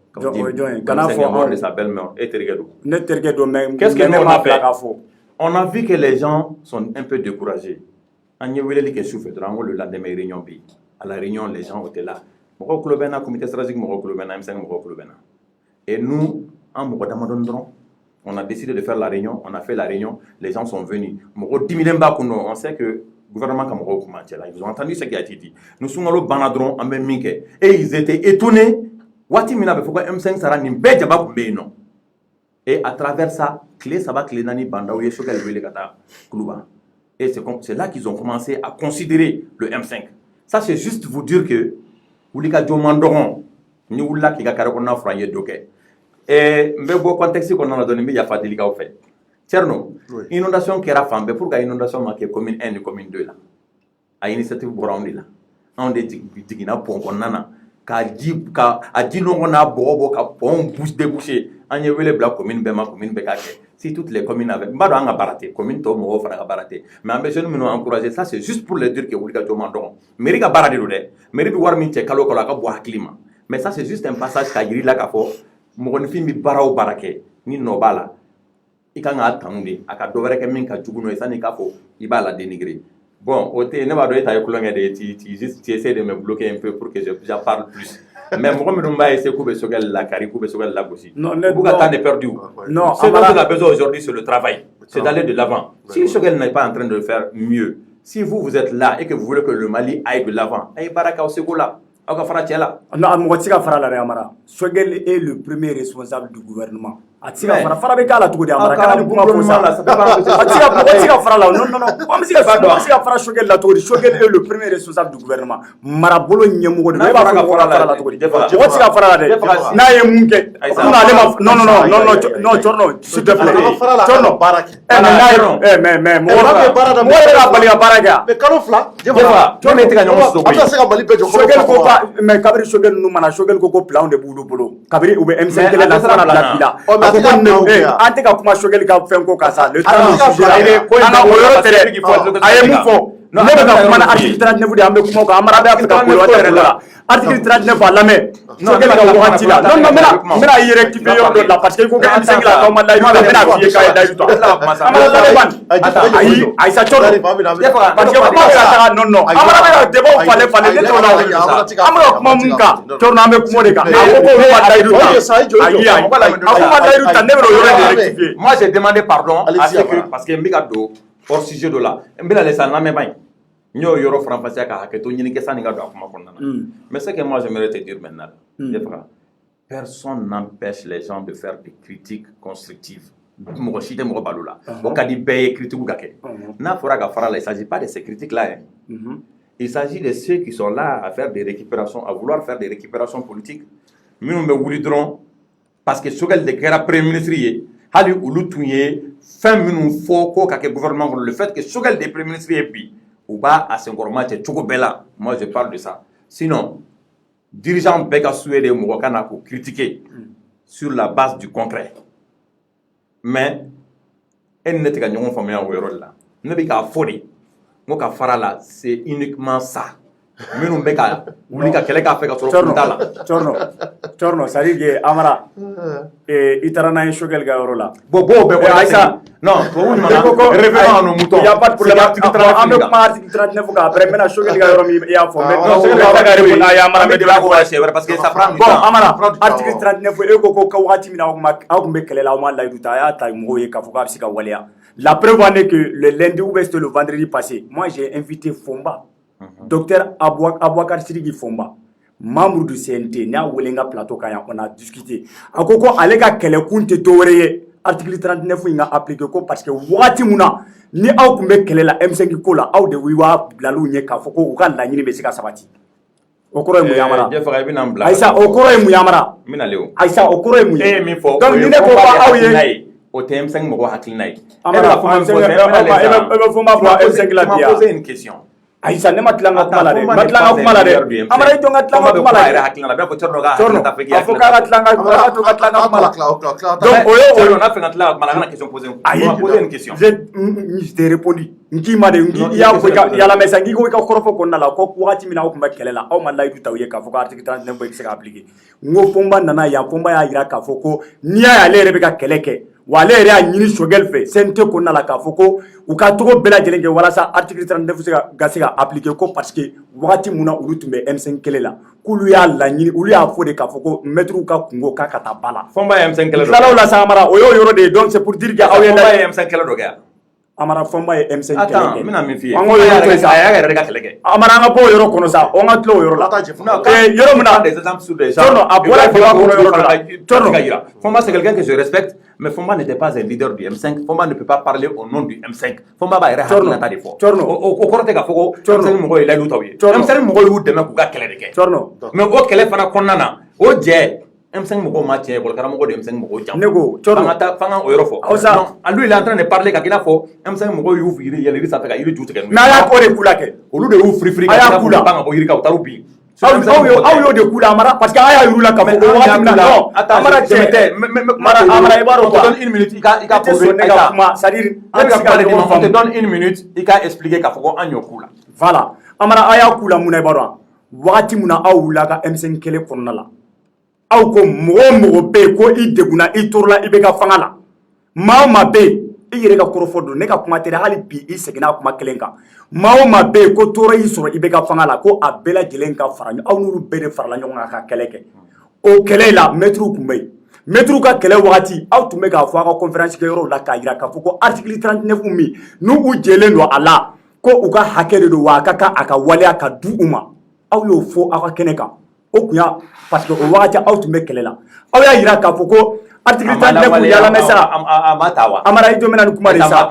kana fɔ de sa belle-mère e terikɛ don ne terikɛ don mais qu'est-ce que nous on a fait k'a fɔ on a vu que les gens sont un peu découragés an ye weleli kɛ sufɛ dɔrɔn an ko le lendemain réunion bɛ yen à la réunion les gens étaient là mɔgɔw tulo bɛ n na comité stratégique mɔgɔw tulo bɛ n na M5 mɔgɔw tulo bɛ n na et nous an mɔgɔ damadɔni dɔrɔn on a décidé de faire la réunion, on a fait la réunion, les gens sont venus. On sait que le gouvernement ils ont entendu ce qui a été dit. Nous sommes allés banadron en même minke et ils étaient étonnés. Wati mina be foko M5 sara ni be jaba ko be non. Et à travers ça, clé ça va clé nani banda ou yeshoka le kata kluba. Et c'est là qu'ils ont commencé à considérer le M5. Ça c'est juste vous dire que Oulika Djomandoron ni Oula ki ga karakona fraye doke. Et mbe bo contexte qu'on a donné mais il y a pas délicat au fait. Tierno, inondation qui era fambe pour que inondation marqué commune 1 et commune 2 là. A initiative Brown là. On dit digina pont qu'on nana ka di no na bobo ka pont bouche débouché. On y wele bla commune bema commune bekake. Si toutes les communes avaient mbado anga baraté commune to mo fara baraté. Mais ambition nous encourager ça c'est juste pour le dire que Oulika Djomandon. Mairie ka baradé do dé. Mairie bi war min té kalo kala ka bo hakilima. Mais ça c'est juste un passage ka yiri la ka fo. Mɔgɔnifin bɛ baara o baara kɛ ni nɔ b'a la i kan k'a tanu de a ka dɔ wɛrɛ kɛ min ka jugu n'o ye sanni k'a fɔ i b'a la dénigrer bon o tɛ ne b'a dɔn e ta ye kulonkɛ de ye tu essaies de me bloquer un peu pour que je parle plus mais mɔgɔ minnu b'a essayer k'u bɛ Sogɛl lakari k'u bɛ Sogɛl lagosi Bouga temps est perdu ce dont on a besoin aujourd'hui c'est le travail c'est d'aller de l'avant si Sogɛl n'est pas en train de faire mieux si vous êtes là et que vous voulez que le Mali aille de l'avant a ye baara k'aw seko la. Non, Sogɛl est le premier responsable du gouvernement. Fara bɛ k'a la cogo di Amara kana ni kuma fɔ sa a tɛ se ka fara la non an bɛ se ka fara Sogɛl la cogo di Sogɛl est le premier responsable du gouvernement marabolo ɲɛmɔgɔ de e b'a fɔ ko fara la cogo di mɔgɔ tɛ se ka fara la dɛ n'a ye mun kɛ non Corno s'il te plaît Corno mais mɔgɔ yɛrɛ ka bali ka baara kɛ mais kalo fila Corno tɛ ka ɲɔgɔn sɔrɔ an tɛ se ka Mali bɛɛ jɔ Sogɛl ko mais kabiri Sogɛl ninnu mana Sogɛl ko plan de b'olu bolo kabiri u bɛ M5 kɛlɛ la fo ka na bila bi la an tɛ ka kuma Sogɛl ka fɛn ko kan sa le temps du sujet an ka o yɔrɔ tɛ dɛ a ye mun fɔ ne bɛ ka kuma na article 39 de an bɛ kuma o kan Amara bɛ fɛ ka kolo yɛrɛ la article 39 a lamɛn Sogɛl ka wagati la non n bɛna i rectifier yɔrɔ dɔ la parce que i ko ko M5 la k'aw ma layidu ta n bɛna f'i ye k'a ye layidu ta Amara bɛ ayi Ayisa Corno parce que kuma bɛ ka taga non Amara bɛ ka débat falen ne t'o la an bɛ ka kuma mun kan Corno an bɛ kuma o de kan a ko k'olu ma layidu ta ayi a ko ma layidu ta ne bɛ o yɔrɔ de rectifier. Moi j'ai demandé pardon à ce que parce que n bɛ ka don hors sujet dɔ la n bɛna laisser en lamɛn ba in n y'o yɔrɔ faranfasiya ka hakɛto ɲini kɛ sanni ka don a kuma kɔnɔna na mais ce que moi j'aimerais te dire maintenant personne n'empêche les gens de faire des critiques constructives mɔgɔ si tɛ mɔgɔ balo la o ka di bɛɛ ye critique ka kɛ n'a fɔra ka fara la il s'agit pas de ces critiques là il s'agit de ceux qui sont là à faire des récupérations à vouloir faire des récupérations politiques minnu bɛ wuli dɔrɔn parce que Sogɛl de kɛra premier ministre ye hali olu tun ye fɛn minnu fɔ ko ka kɛ gouvernement kɔnɔ le fait que Sogɛl de premier ministre ye bi u b'a a senkɔrɔma cɛ cogo bɛɛ la moi je parle de ça sinon dirigeant bɛɛ ka souhait de mɔgɔ ka na k'o critiquer sur la base du concret mais e ni ne tɛ ka ɲɔgɔn faamuya o yɔrɔ de la ne bɛ k'a fɔ de n ko ka fara la c'est uniquement ça minnu bɛ ka wuli ka kɛlɛ k'a fɛ ka sɔrɔ kun t'a la Corno c'est à dire que Amara i taara n'a ye Sogɛl ka yɔrɔ la bon bɛɛ bɔ Ayisa non tubabu ɲuman revenons à nos moutons il y a pas de problème an bɛ kuma article 39 kan après n bɛna Sogɛl ka yɔrɔ min i y'a fɔ parce que ça prend du temps bon Amara article 39 e ko ko wagati min na aw tun bɛ kɛlɛ la aw ma layidu ta a y'a ta mɔgɔw ye k'a fɔ k'a bɛ se ka waleya la preuve en est que le lundi ou bien le vendredi passé moi j'ai invité Fomba docteur Abouakar Sidiki Fomba membre du CNT n'a wele n ka plateau kan yan on a discuté a ko ale ka kɛlɛkun tɛ dɔwɛrɛ ye article 39 in ka appliquer ko parce que wagati mun na ni aw tun bɛ kɛlɛ la M5 ko la aw de b'a bilaliw ɲɛ k'a fɔ ko u ka laɲini bɛ se ka sabati o kɔrɔ ye mun ye Amara Ayisa o kɔrɔ ye mun ye Amara Ayisa o kɔrɔ ye mun ye donc ni ne ko aw ye o tɛ M5 mɔgɔ hakilina ye Amara e bɛ Fomba fɔ M5 la bi poser une question Aïssa ne ma tilanga kuma la de ma tilanga kuma la de amara ito nga tilanga kuma la de hakilina bia fo Thierno ga Thierno ta feki afo ka tilanga kuma la donc Thierno na fenga tilanga kuma la kana question poser on poser une question je t'ai répondu ngi ma de ngi ya ko ya la mesa ngi ko ka korofo ko na la ko wati mina ko ba kelela aw ma laidu tawiye ka fo ka article 39 bo se ka appliquer ngo fomba nana ya fomba ya ira ka fo ko niya ya lere be ka keleke wale yɛrɛ y'a ɲini sogɛli fɛ CNT kɔnɔna la k'a fɔ ko u ka togo bɛɛ lajɛlen kɛ walasa article 39 ka se ka appliquer ko parce que wagati mun na olu tun bɛ M5 kɛlɛ la k'olu y'a laɲini olu y'a fɔ de k'a fɔ ko maître ka kungo k'a ka taa ba la. Fɔnba ye M5 kɛlɛ dɔ kɛ. Tilalaw la sa Amara o y'o yɔrɔ de ye donc c'est pour dire que aw ye. Fɔnba ye M5 kɛlɛ dɔ kɛ. Amara Fɔnba ye M5 kɛlɛ kɛ. Attends n bɛna min f'i ye. An k'o yɔrɔ to yen sa. A y'a yɛrɛ de ka kɛlɛ kɛ. Amara an ka bɔ o yɔrɔ kɔnɔ sa on ka tila o yɔrɔ la. Yɔrɔ min na. Des exemples sur des gens. Thierno a bɔra kɛlɛ kɔnɔ yɔrɔ dɔ la. Thierno Fɔnba c'est quelqu'un que je respecte. Mais Fomba n'était pas un leader du M5. Fomba ne peut pas parler au nom du M5. Fomba va être un des fois. Au corps de Gafoko, M5 Mogo est là où tu es. M5 Mogo est où demain pour gagner les gars. Mais au Kélé Fana Konana, au Djé, M5 Mogo Mathieu, pour le Karamogo de M5 Mogo Djam. Nego, Fanga Eurofo. Non, lui il est en train de parler quand il a fait M5 Mogo Youf, il y a les affaires, il est tout. Mais à la Corée Koulake, au lieu de ouf, free, à la Koula, Banga Boyika, Taroubi. Aw yo de kula Amara parce que aya yurula ka fo wagati min na non Amara jemete Amara ibaro ko donne une minute il ka poser kuma c'est-à-dire on te donne une minute il ka expliquer ka fo ko anyo kula voilà Amara aya kula muna ibaro wagati mun na aw wula ka M5 kele konna la aw ko mo be ko I deguna I torla I be ka fanga la ma be I yɛrɛ ka kɔrɔfɔ don ne ka kuma tɛ hali bi I seginna kuma kelen kan maa o maa bɛ yen ko tɔɔrɔ y'i sɔrɔ I bɛ ka fanga la ko a bɛɛ lajɛlen ka fara aw n'olu bɛɛ de farala ɲɔgɔn kan ka kɛlɛ kɛ o kɛlɛ la mɛtiriw tun bɛ yen mɛtiriw ka kɛlɛ wagati aw tun bɛ k'a fɔ a ka conférence kɛyɔrɔw la k'a jira k'a fɔ ko article 39 min n'u u jɛlen don a la ko u ka hakɛ de don wa a ka kan a ka waleya ka di u ma aw y'o fɔ aw ka kɛnɛ kan o tun y'a parce que o wagati aw tun bɛ kɛlɛ la aw y'a jira k'a fɔ ko article 39 yala mesa Amara I domina ni kuma de sa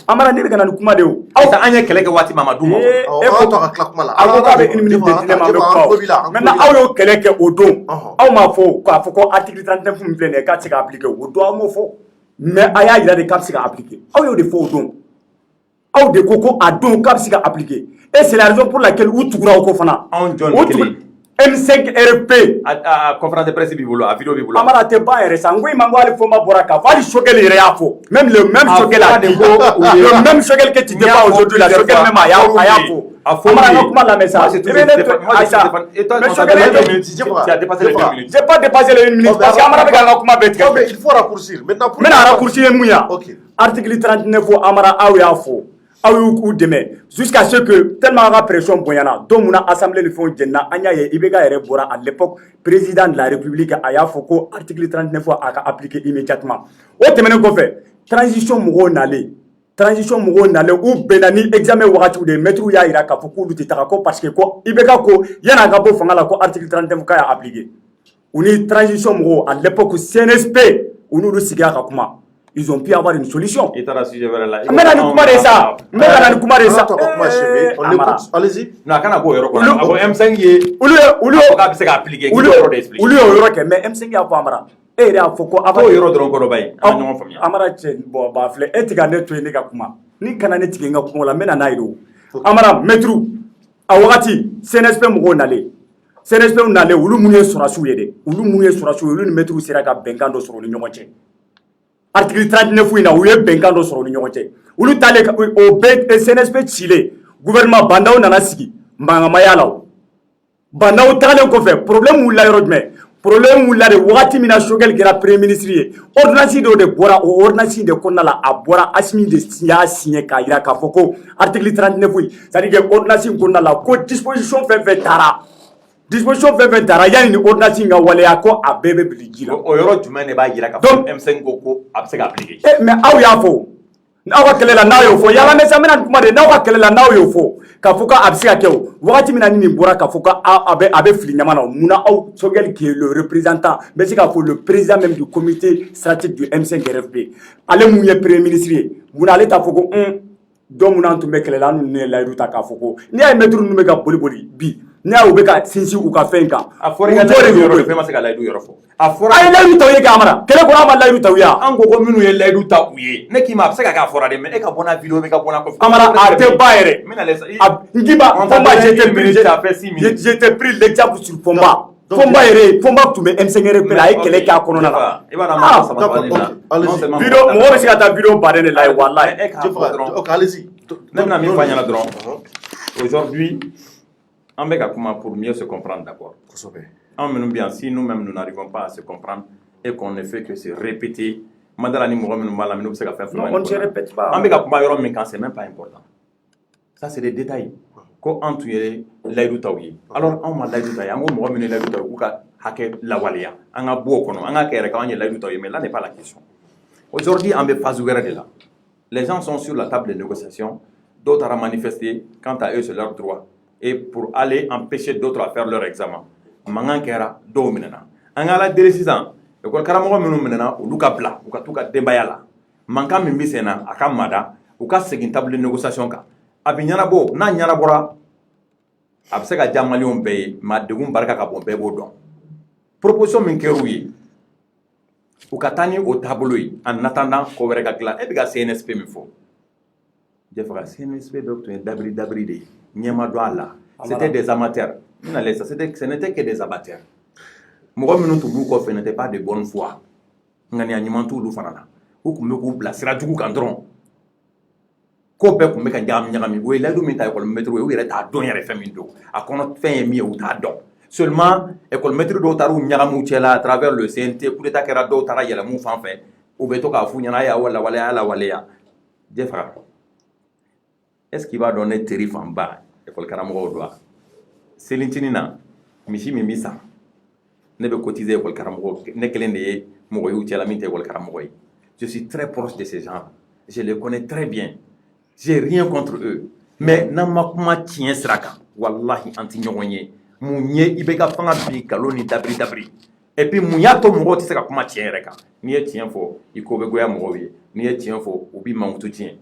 Amara ne bɛ kana ni kuma de o aw an ye kɛlɛ kɛ waati ma duma e ko to ka tila kuma la aw ka bɛ une minute de dilemma bɛ kuma maintenant aw y'o kɛlɛ kɛ o don aw m'a fɔ k'a fɔ ko article 39 min filɛ nin ye k'a tɛ se ka appliquer o don aw m'o fɔ mais a y'a jira de k'a bɛ se ka appliquer aw y'o de fɔ o don aw de ko a don k'a bɛ se ka appliquer et c'est la raison pour laquelle u tugura o ko fana anw jɔn kelen M5 RP a conférence de presse b'i bolo a vidéo b'i bolo Amara tɛ ban yɛrɛ sa n ko i ma ko hali Fɔnba bɔra k'a fɔ hali Sogɛli yɛrɛ y'a fɔ même le même Sogɛli a dit le même Sogɛli que tu t'es pas aujourd'hui la Sogɛli même a y'a fɔ Amara ka kuma lamɛn sa i bɛ ne to Aïssa mais Sogɛli tu as dépassé les 2 minutes j'ai pas dépassé les 1 minute parce que Amara bɛ k'an ka kuma bɛɛ tigɛ il faut raccourcir maintenant n bɛna raccourcir mun ya article 39 Amara aw y'a fɔ aw y'u dɛmɛ jusqu'à ce que tellement ka pression bonyana don mun na assemblée ni fɛnw jɛnna an y'a ye IBK yɛrɛ bɔra à l'époque président de la république a y'a fɔ ko article 39 a ka appliquer immédiatement o tɛmɛnen kɔfɛ transition mɔgɔw nalen u bɛnna ni examen wagatiw de maîtres y'a jira k'a fɔ k'olu tɛ taga ko parce que ko IBK ko yan'a ka bɔ fanga la ko article 39 k'a y'a appliquer u ni transition mɔgɔw à l'époque CNSP u n'olu sigira ka kuma ils ont pu avoir une solution. Il t'a sujet vers là. Mais la kuma de ça. Mais la kuma de ça. On l'écoute. Allez-y. Non, quand on a beau yɔrɔ kɔnɔ. A ko M5 ye. Olu k'a bɛ se ka appliquer. Olu y'o yɔrɔ kɛ mais M5 y'a fɔ Amara. E yɛrɛ y'a fɔ ko. A ko yɔrɔ dɔrɔn kɔrɔ ba ye. An ka ɲɔgɔn faamuya. Amara cɛ bon ba filɛ e tɛ ka ne to yen ne ka kuma. Ni kana ne tigɛ n ka kuma la n bɛ na n'a ye o. Amara maître a wagati CNSP mɔgɔw nalen. CNSP nalen olu mun ye sɔrɔsiw ye dɛ. Olu mun ye sɔrɔsiw ye olu ni maître sera ka bɛnkan dɔ sɔrɔ u ni ɲɔgɔn cɛ. Article 39 in na u ye bɛnkan dɔ sɔrɔ u ni ɲɔgɔn cɛ olu taalen o bɛɛ CNSP cilen gouvernement bandaw nana sigi mangamaya la bandaw tagalen kɔfɛ problème wulila yɔrɔ jumɛn problème wulila de wagati min na Sogɛli kɛra premier ministre ye ordonnance dɔ de bɔra o ordonnance de kɔnɔna la a bɔra Assimi de y'a signé k'a jira k'a fɔ ko article 39 c'est-à-dire que ordonnance in kɔnɔna la ko disposition fɛn fɛn taara yanni ni ordonnance in ka waleya ko a bɛɛ bɛ bili ji la. O yɔrɔ jumɛn de b'a jira k'a fɔ M5 ko a bɛ se ka appliquer. Mais aw y'a fɔ n'aw ka kɛlɛ la n'aw y'o fɔ yala mɛ sa n bɛna kuma de n'aw ka kɛlɛ la n'aw y'o fɔ k'a fɔ k'a bɛ se ka kɛ o wagati min na ni nin bɔra k'a fɔ k'a bɛ fili ɲama na munna aw Sogɛli qui est le représentant n bɛ se k'a fɔ le président même du comité stratégique du M5 RFP ale mun ye premier ministre ye munna ale t'a fɔ ko don mun na an tun bɛ kɛlɛ la an ninnu ye layidu ta k'a fɔ ko n'i y'a ye maître ninnu bɛ ka boli bi n'a u bɛ ka sinsin u ka fɛn kan a fɔra i ka layidu yɔrɔ de fɛn ma se ka layidu yɔrɔ fɔ a fɔra a ye layidu ta u ye k'a mara kɛlɛ kɔnɔ a ma layidu ta u ye an ko minnu ye layidu ta u ye ne k'i ma a bɛ se ka k'a fɔra de mais e ka bɔ n'a vidéo bɛ ka bɔ n'a kɔfɛ Amara a tɛ ba yɛrɛ Ngiba j'étais pris l'exemple sur Fomba Fomba tun bɛ M5 RP la a ye kɛlɛ k'a kɔnɔna la i b'a dɔn an b'a saba vidéo mɔgɔ bɛ se ka taa vidéo baden de la ye walahi e k'a fɔ dɔrɔn ok allez-y ne bɛna min fɔ a ɲɛna dɔrɔn aujourd'hui on bɛ ka kuma pour mieux se comprendre d'accord kosɛbɛ anw minnu bɛ yan si nous-mêmes nous n'arrivons pas à se comprendre et qu'on ne fait que se répéter madala ni mɔgɔ minnu b'a la minnu bɛ se ka fɛn fɛn on ne se répète pas an bɛ ka kuma yɔrɔ min kan c'est même pas important ça c'est des détails ko an tun ye layidu taw ye alors anw ma layidu ta ye an ko mɔgɔ minnu ye layidu taw ye k'u ka hakɛ lawaleya an ka bɔ o kɔnɔ an ka kɛ yɛrɛ k'an ye layidu taw ye mais là n'est pas la question aujourd'hui an bɛ phase wɛrɛ de la les gens sont sur la table de négociation d'autres taara manifester quant à eux c'est leur droit et pour aller empêcher d'autres à faire leur examen mankan kɛra dɔw minɛna an ka ala deli sisan école karamɔgɔ minnu minɛna olu ka bila u ka t'u ka denbaya la mankan min bɛ sen na a ka mada u ka segin table de négociation kan a bɛ ɲɛnabɔ n'a ɲɛnabɔra a bɛ se ka diya maliyɛnw bɛɛ ye mais a degun barika ka bon bɛɛ b'o dɔn proposition min kɛra u ye u ka taa ni o taabolo ye en attendant ko wɛrɛ ka dilan e bɛ ka CNSP min fɔ jɛfaga CNSP dɔ tun ye dabiri dabiri de ye ɲɛma dɔn a la c'était des amateurs ce n'était que des amateurs mɔgɔ minnu tun b'u kɔfɛ n'était pas de bonne foi ŋaniya ɲuman t'olu fana na u tun bɛ k'u bila sira jugu kan dɔrɔn ko bɛɛ tun bɛ ka ɲagami ɲagami o ye layidu min ta école maître ye u yɛrɛ t'a dɔn yɛrɛ fɛn min don a kɔnɔ fɛn ye min ye u t'a dɔn seulement école maître dɔw taara u ɲagamu cɛ la à travers le CNT coup d'état kɛra dɔw taara yɛlɛmu fan fɛ u bɛ to k'a f'u ɲɛna a y'a lawaleya a y'a lawaleya jɛfaga est ce qu'il b'a dɔn ne teri fanba école karamɔgɔw don wa selintini na misi min bɛ san ne bɛ cotiser école karamɔgɔ ne kelen de ye mɔgɔ y'u cɛla min tɛ école karamɔgɔ ye je suis très proche de ces gens je les connais très bien j'ai rien contre eux mais n'an ma kuma tiɲɛ sira kan wallahi an tɛ ɲɔgɔn ye mun ye i bɛ ka fanga bi nkalon ni dabiri dabiri et puis mun y'a to mɔgɔw tɛ se ka kuma tiɲɛ yɛrɛ kan n'i ye tiɲɛ fɔ i ko bɛ goya mɔgɔw ye n'i ye tiɲɛ fɔ u b'i mankutu tiɲɛ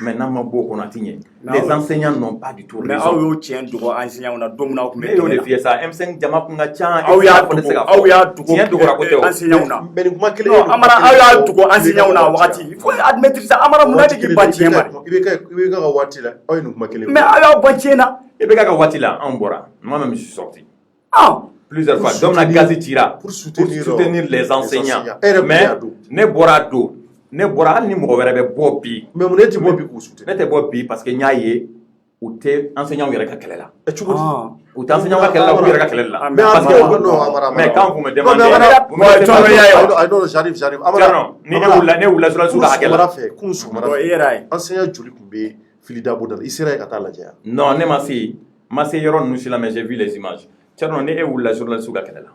mais n'an ma bɔ o kɔnɔ a tɛ ɲɛ les enseignants n'ont pas du tout raison mais aw y'o tiɲɛ dogo enseignants na don min na aw tun bɛ e y'o de f'i ye sa M5 jama kun ka ca aw y'a dogo tiɲɛ dogora ko tɛ o enseignants na mais nin kuma kelen Amara aw y'a dogo enseignants na wagati il faut admettre ça Amara mun na de k'i ban tiɲɛ ma i bɛ ka waati la aw ye nin kuma kelen mais aw y'aw ban tiɲɛ na i bɛ ka waati la an bɔra moi-même je suis sorti plusieurs fois dɔ bɛna gazi cira pour soutenir les enseignants mais ne bɔra don ne bɔra hali ni mɔgɔ wɛrɛ bɛ bɔ bi mais mun ne tɛ bɔ bi k'u soutenir ne tɛ bɔ bi parce que n y'a ye u tɛ enseignants yɛrɛ ka kɛlɛ la cogo di u tɛ enseignants ka kɛlɛ la k'u yɛrɛ ka kɛlɛ la parce que mais quand vous me demandez I know j'arrive ni ne wulila journaliste ka hakɛ la fɛ kun sɔgɔmada i yɛrɛ ye enseignant joli tun bɛ fili dabo da la i sera yen ka taa lajɛ yan non ne ma se yɔrɔ ninnu si la mais j'ai vu les images Tiens, ni e wulila journaliste ka kɛlɛ la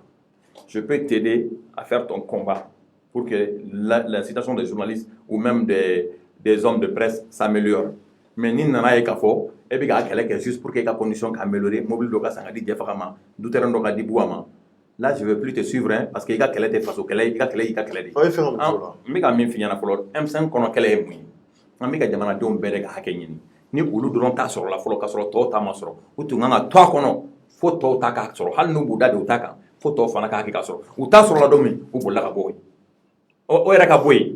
je peux t'aider à faire ton combat pour que la situation des journalistes ou même des hommes de presse s'améliore. Mais ni nana ye k'a fɔ e bɛ k'a kɛlɛ kɛ juste pour que ka condition ka améliorer mobile dɔ ka san ka di jɛfaga ma du terrain dɔ ka di buwa ma là je vais plus te suivre hein, parce que i ka kɛlɛ tɛ faso kɛlɛ i ka kɛlɛ y'i ka kɛlɛ de ye fɛn ka muso la n bɛ ka min f'i ɲɛna fɔlɔ M5 kɔnɔ kɛlɛ ye mun ye an bɛ ka jamanadenw bɛɛ de ka hakɛ ɲini ni olu dɔrɔn t'a sɔrɔ la fɔlɔ ka sɔrɔ tɔw ta ma sɔrɔ u tun kan ka to a kɔnɔ fo tɔw ta k'a sɔrɔ hali n'u b'u da de u ta kan fo tɔw fana ka hakɛ ka sɔrɔ u t'a sɔrɔ la don min u bolila ka bɔ yen o yɛrɛ ka bɔ yen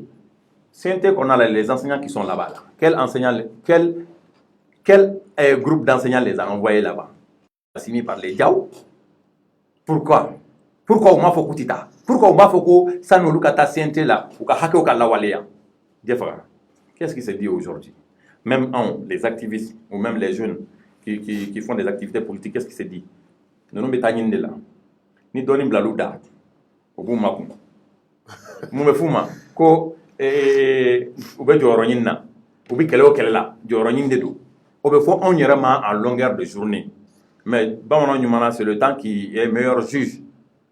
CNT qu'on a les enseignants qui sont là-bas là. Quel groupe d'enseignants les a envoyés là-bas? Signé par les Diaw. Pourquoi on m'a fait Koutita? Pourquoi on m'a fait que ça nous lukata CNT là ou ka hake ou ka lawaleya? Qu'est-ce qui se dit aujourd'hui? Même les activistes ou même les jeunes qui font des activités politiques, qu'est-ce qui se dit? Nous sommes de là. Ni doni blalouda. Au bout makum. Moume fuma ko ube jɔyɔrɔ ɲini na u bɛ kɛlɛ o kɛlɛ la jɔyɔrɔ ɲini de don o bɛ fɔ anw yɛrɛ ma en longueur de journée mais bamananw ɲuman c'est le temps qui est meilleur juge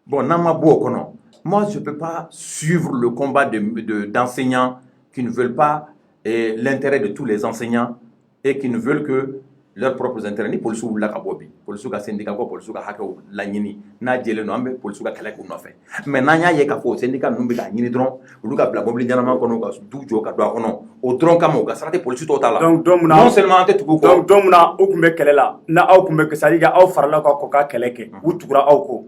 bon n'an ma bɔ o kɔnɔ moi je peux pas suivre le combat d'enseignants qui ne veulent pas l'intérêt de tous les enseignants et qui ne veulent que leurs propres intérêts ni policiers wulila ka bɔ bi policiers ka syndicat ko policiers ka hakɛw laɲini n'a jɛlen don an bɛ policiers ka kɛlɛ k'u nɔfɛ mais n'an y'a ye k'a fɔ o syndicat ninnu bɛ k'a ɲini dɔrɔn olu ka bila mobili ɲɛnama kɔnɔ ka du jɔ ka don a kɔnɔ o dɔrɔn kama u ka sara tɛ policiers tɔw ta la donc non seulement an tɛ tugu u kɔ donc don min na u tun bɛ kɛlɛ la na aw tun bɛ c'est à dire aw farala ka kɔ ka kɛlɛ kɛ u tugura aw kɔ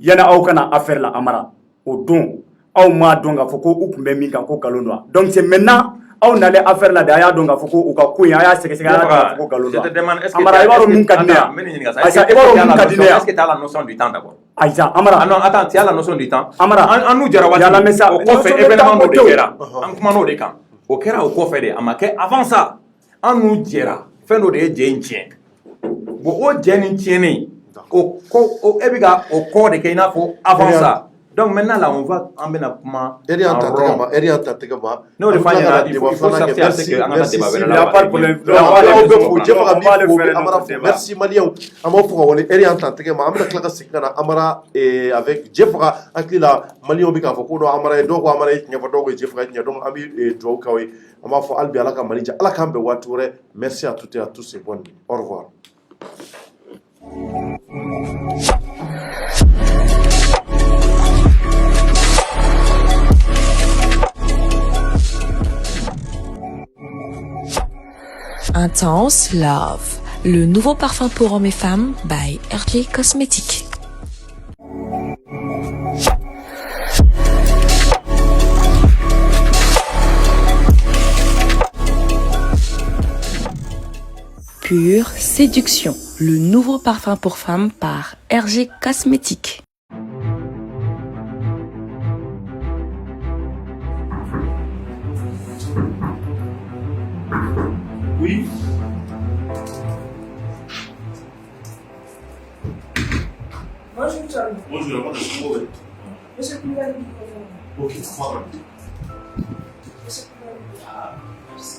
yani aw kana affaire la Amara o don aw m'a dɔn k'a fɔ ko u tun bɛ min kan ko nkalon don donc c'est maintenant aw nale affaire la de a y'a dɔn k'a fɔ ko u ka ko in a y'a sɛgɛsɛgɛ a y'a dɔn k'a fɔ ko nkalon don Amara i b'a dɔn mun ka di ne ye Aïssa i b'a dɔn mun ka di ne ye est-ce que tu as la notion du temps d'abord Aïssa Amara non attends tu as la notion du temps Amara an n'u jɛra waati yala mesa o kɔfɛ événement dɔ de kɛra an kumana o de kan o kɛra o kɔfɛ de a ma kɛ avant ça an n'u jɛra fɛn dɔ de ye jɛ in tiɲɛ bon o jɛ nin tiɲɛnen o e bɛ ka o kɔ de kɛ i n'a fɔ avant ça donc maintenant là on va en bena kuma Erian Tategama no de fanya il faut sortir à ce que on a débat il y a pas de problème merci Malien amo fuga woni Erian Tategama amna klaka sikana Amara avec Jeffra akila Malien bi ka fo ko do Amara do ko Amara nya fo do ko Jeffra nya donc ami do kawe ama fo albi alaka malija alaka be wature merci à toutes et à tous c'est bon au revoir. Intense Love, le nouveau parfum pour hommes et femmes by RJ Cosmétiques. Pure Séduction, le nouveau parfum pour femmes par RJ Cosmétiques. Oui. Bonjour, Charles. Bonjour, madame. Monsieur Koulibaly, Ok, madame. Monsieur Koulibaly. Ah, merci.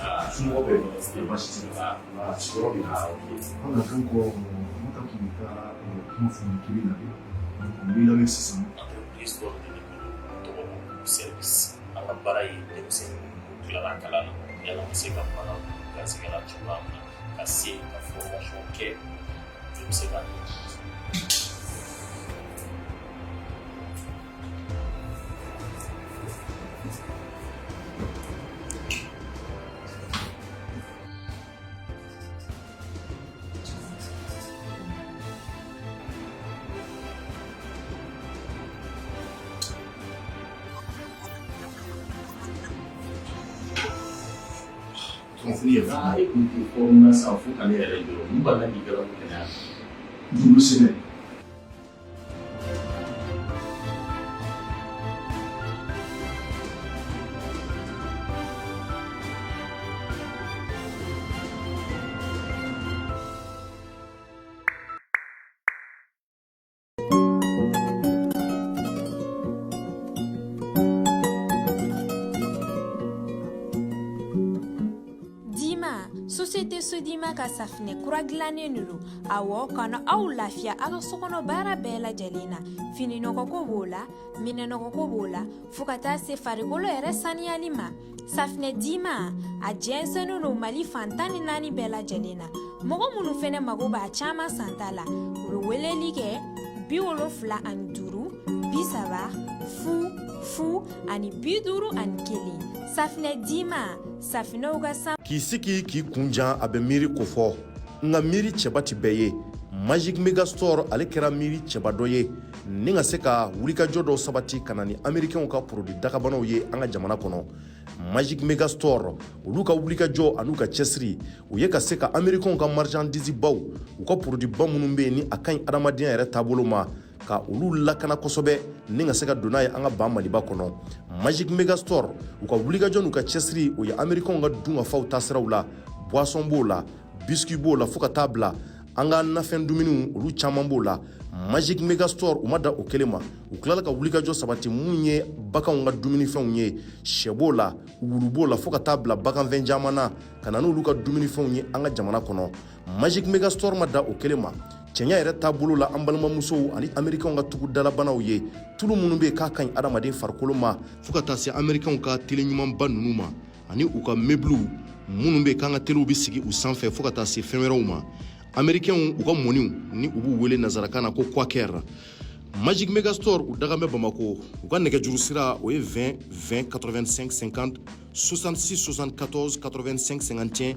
Ah, je ne vois pas. C'est pas si tu vas. Ah, je vois bien. Ah, ok. On a fait encore L'histoire de service. À la baraille, c'est la calana. Il y a lancé comme madame. C'est la chouba. Cassé, la formation. Ok. Je ne sais pas. Ah, écoute, on a ça, il faut aller à l'aide. Nous allons aller à l'aide. Vous le savez. Société Sodima ka safinɛ kura gilannen de don awɔ kana aw lafiya a ka sokɔnɔ baara bɛɛ lajɛlen na fininɔgɔko b'o la minɛnɔgɔko b'o la fo ka taa se farikolo yɛrɛ saniyali ma safinɛ Dima a jɛnsɛnnen don Mali fan 14 bɛɛ lajɛlen na mɔgɔ minnu fɛnɛ mago b'a caman santa la u bɛ weleli kɛ 75 30 fu ani 51 safinɛ Dima safinɛw ka san k'i sigi k'i kunjan a bɛ miiri ko fɔ nka miiri cɛba ti bɛɛ ye Magic Mega Store ale kɛra miiri cɛba dɔ ye ni ka se ka wulikajɔ dɔw sabati ka na ni américains ka produit dagabanaw ye an ka jamana kɔnɔ Magic Mega Store olu ka wulikajɔ an'u ka cɛsiri u ye ka se ka américains ka marchandise baw u ka produit ba minnu bɛ yen ni a ka ɲi adamadenya yɛrɛ taabolo ma ka olu lakana kosɛbɛ ni ka se ka donna ye an ka ban Maliba kɔnɔ Magic Mega Store u ka wulikajɔ n'u ka cɛsiri o ye américains ka dun ka faw taasiraw la boisson b'o la biscuit b'o la fo ka taa bila an ka nafɛn dumuniw olu caman b'o la Magic Mega Store u ma da o kelen ma u tilala ka wulikajɔ sabati mun ye baganw ka dumunifɛnw ye sɛ b'o la wulu b'o la fo ka taa bila baganfɛn caman na ka na n'olu ka dumunifɛnw ye an ka jamana kɔnɔ Magic Mega Store ma da o kelen ma cɛnya yɛrɛ taabolo la an balimamusow ani américains ka tugu dalabanaw ye tulu minnu bɛ k'a ka ɲi adamaden farikolo ma fo ka taa se américains ka tele ɲumanba ninnu ma ani u ka meubles minnu bɛ k'an ka telew bɛ sigi u sanfɛ fo ka taa se fɛn wɛrɛw ma américains u ka mɔniw ni u b'u wele nazarakan na ko quaker Magic Megastore u daga bɛ Bamako u ka nɛgɛjuru sira o ye 20 20 85 50 66 74 85 51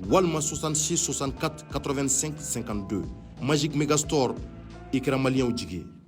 walima 66 64 85 52 Magic Megastore i kɛra maliyɛnw jigi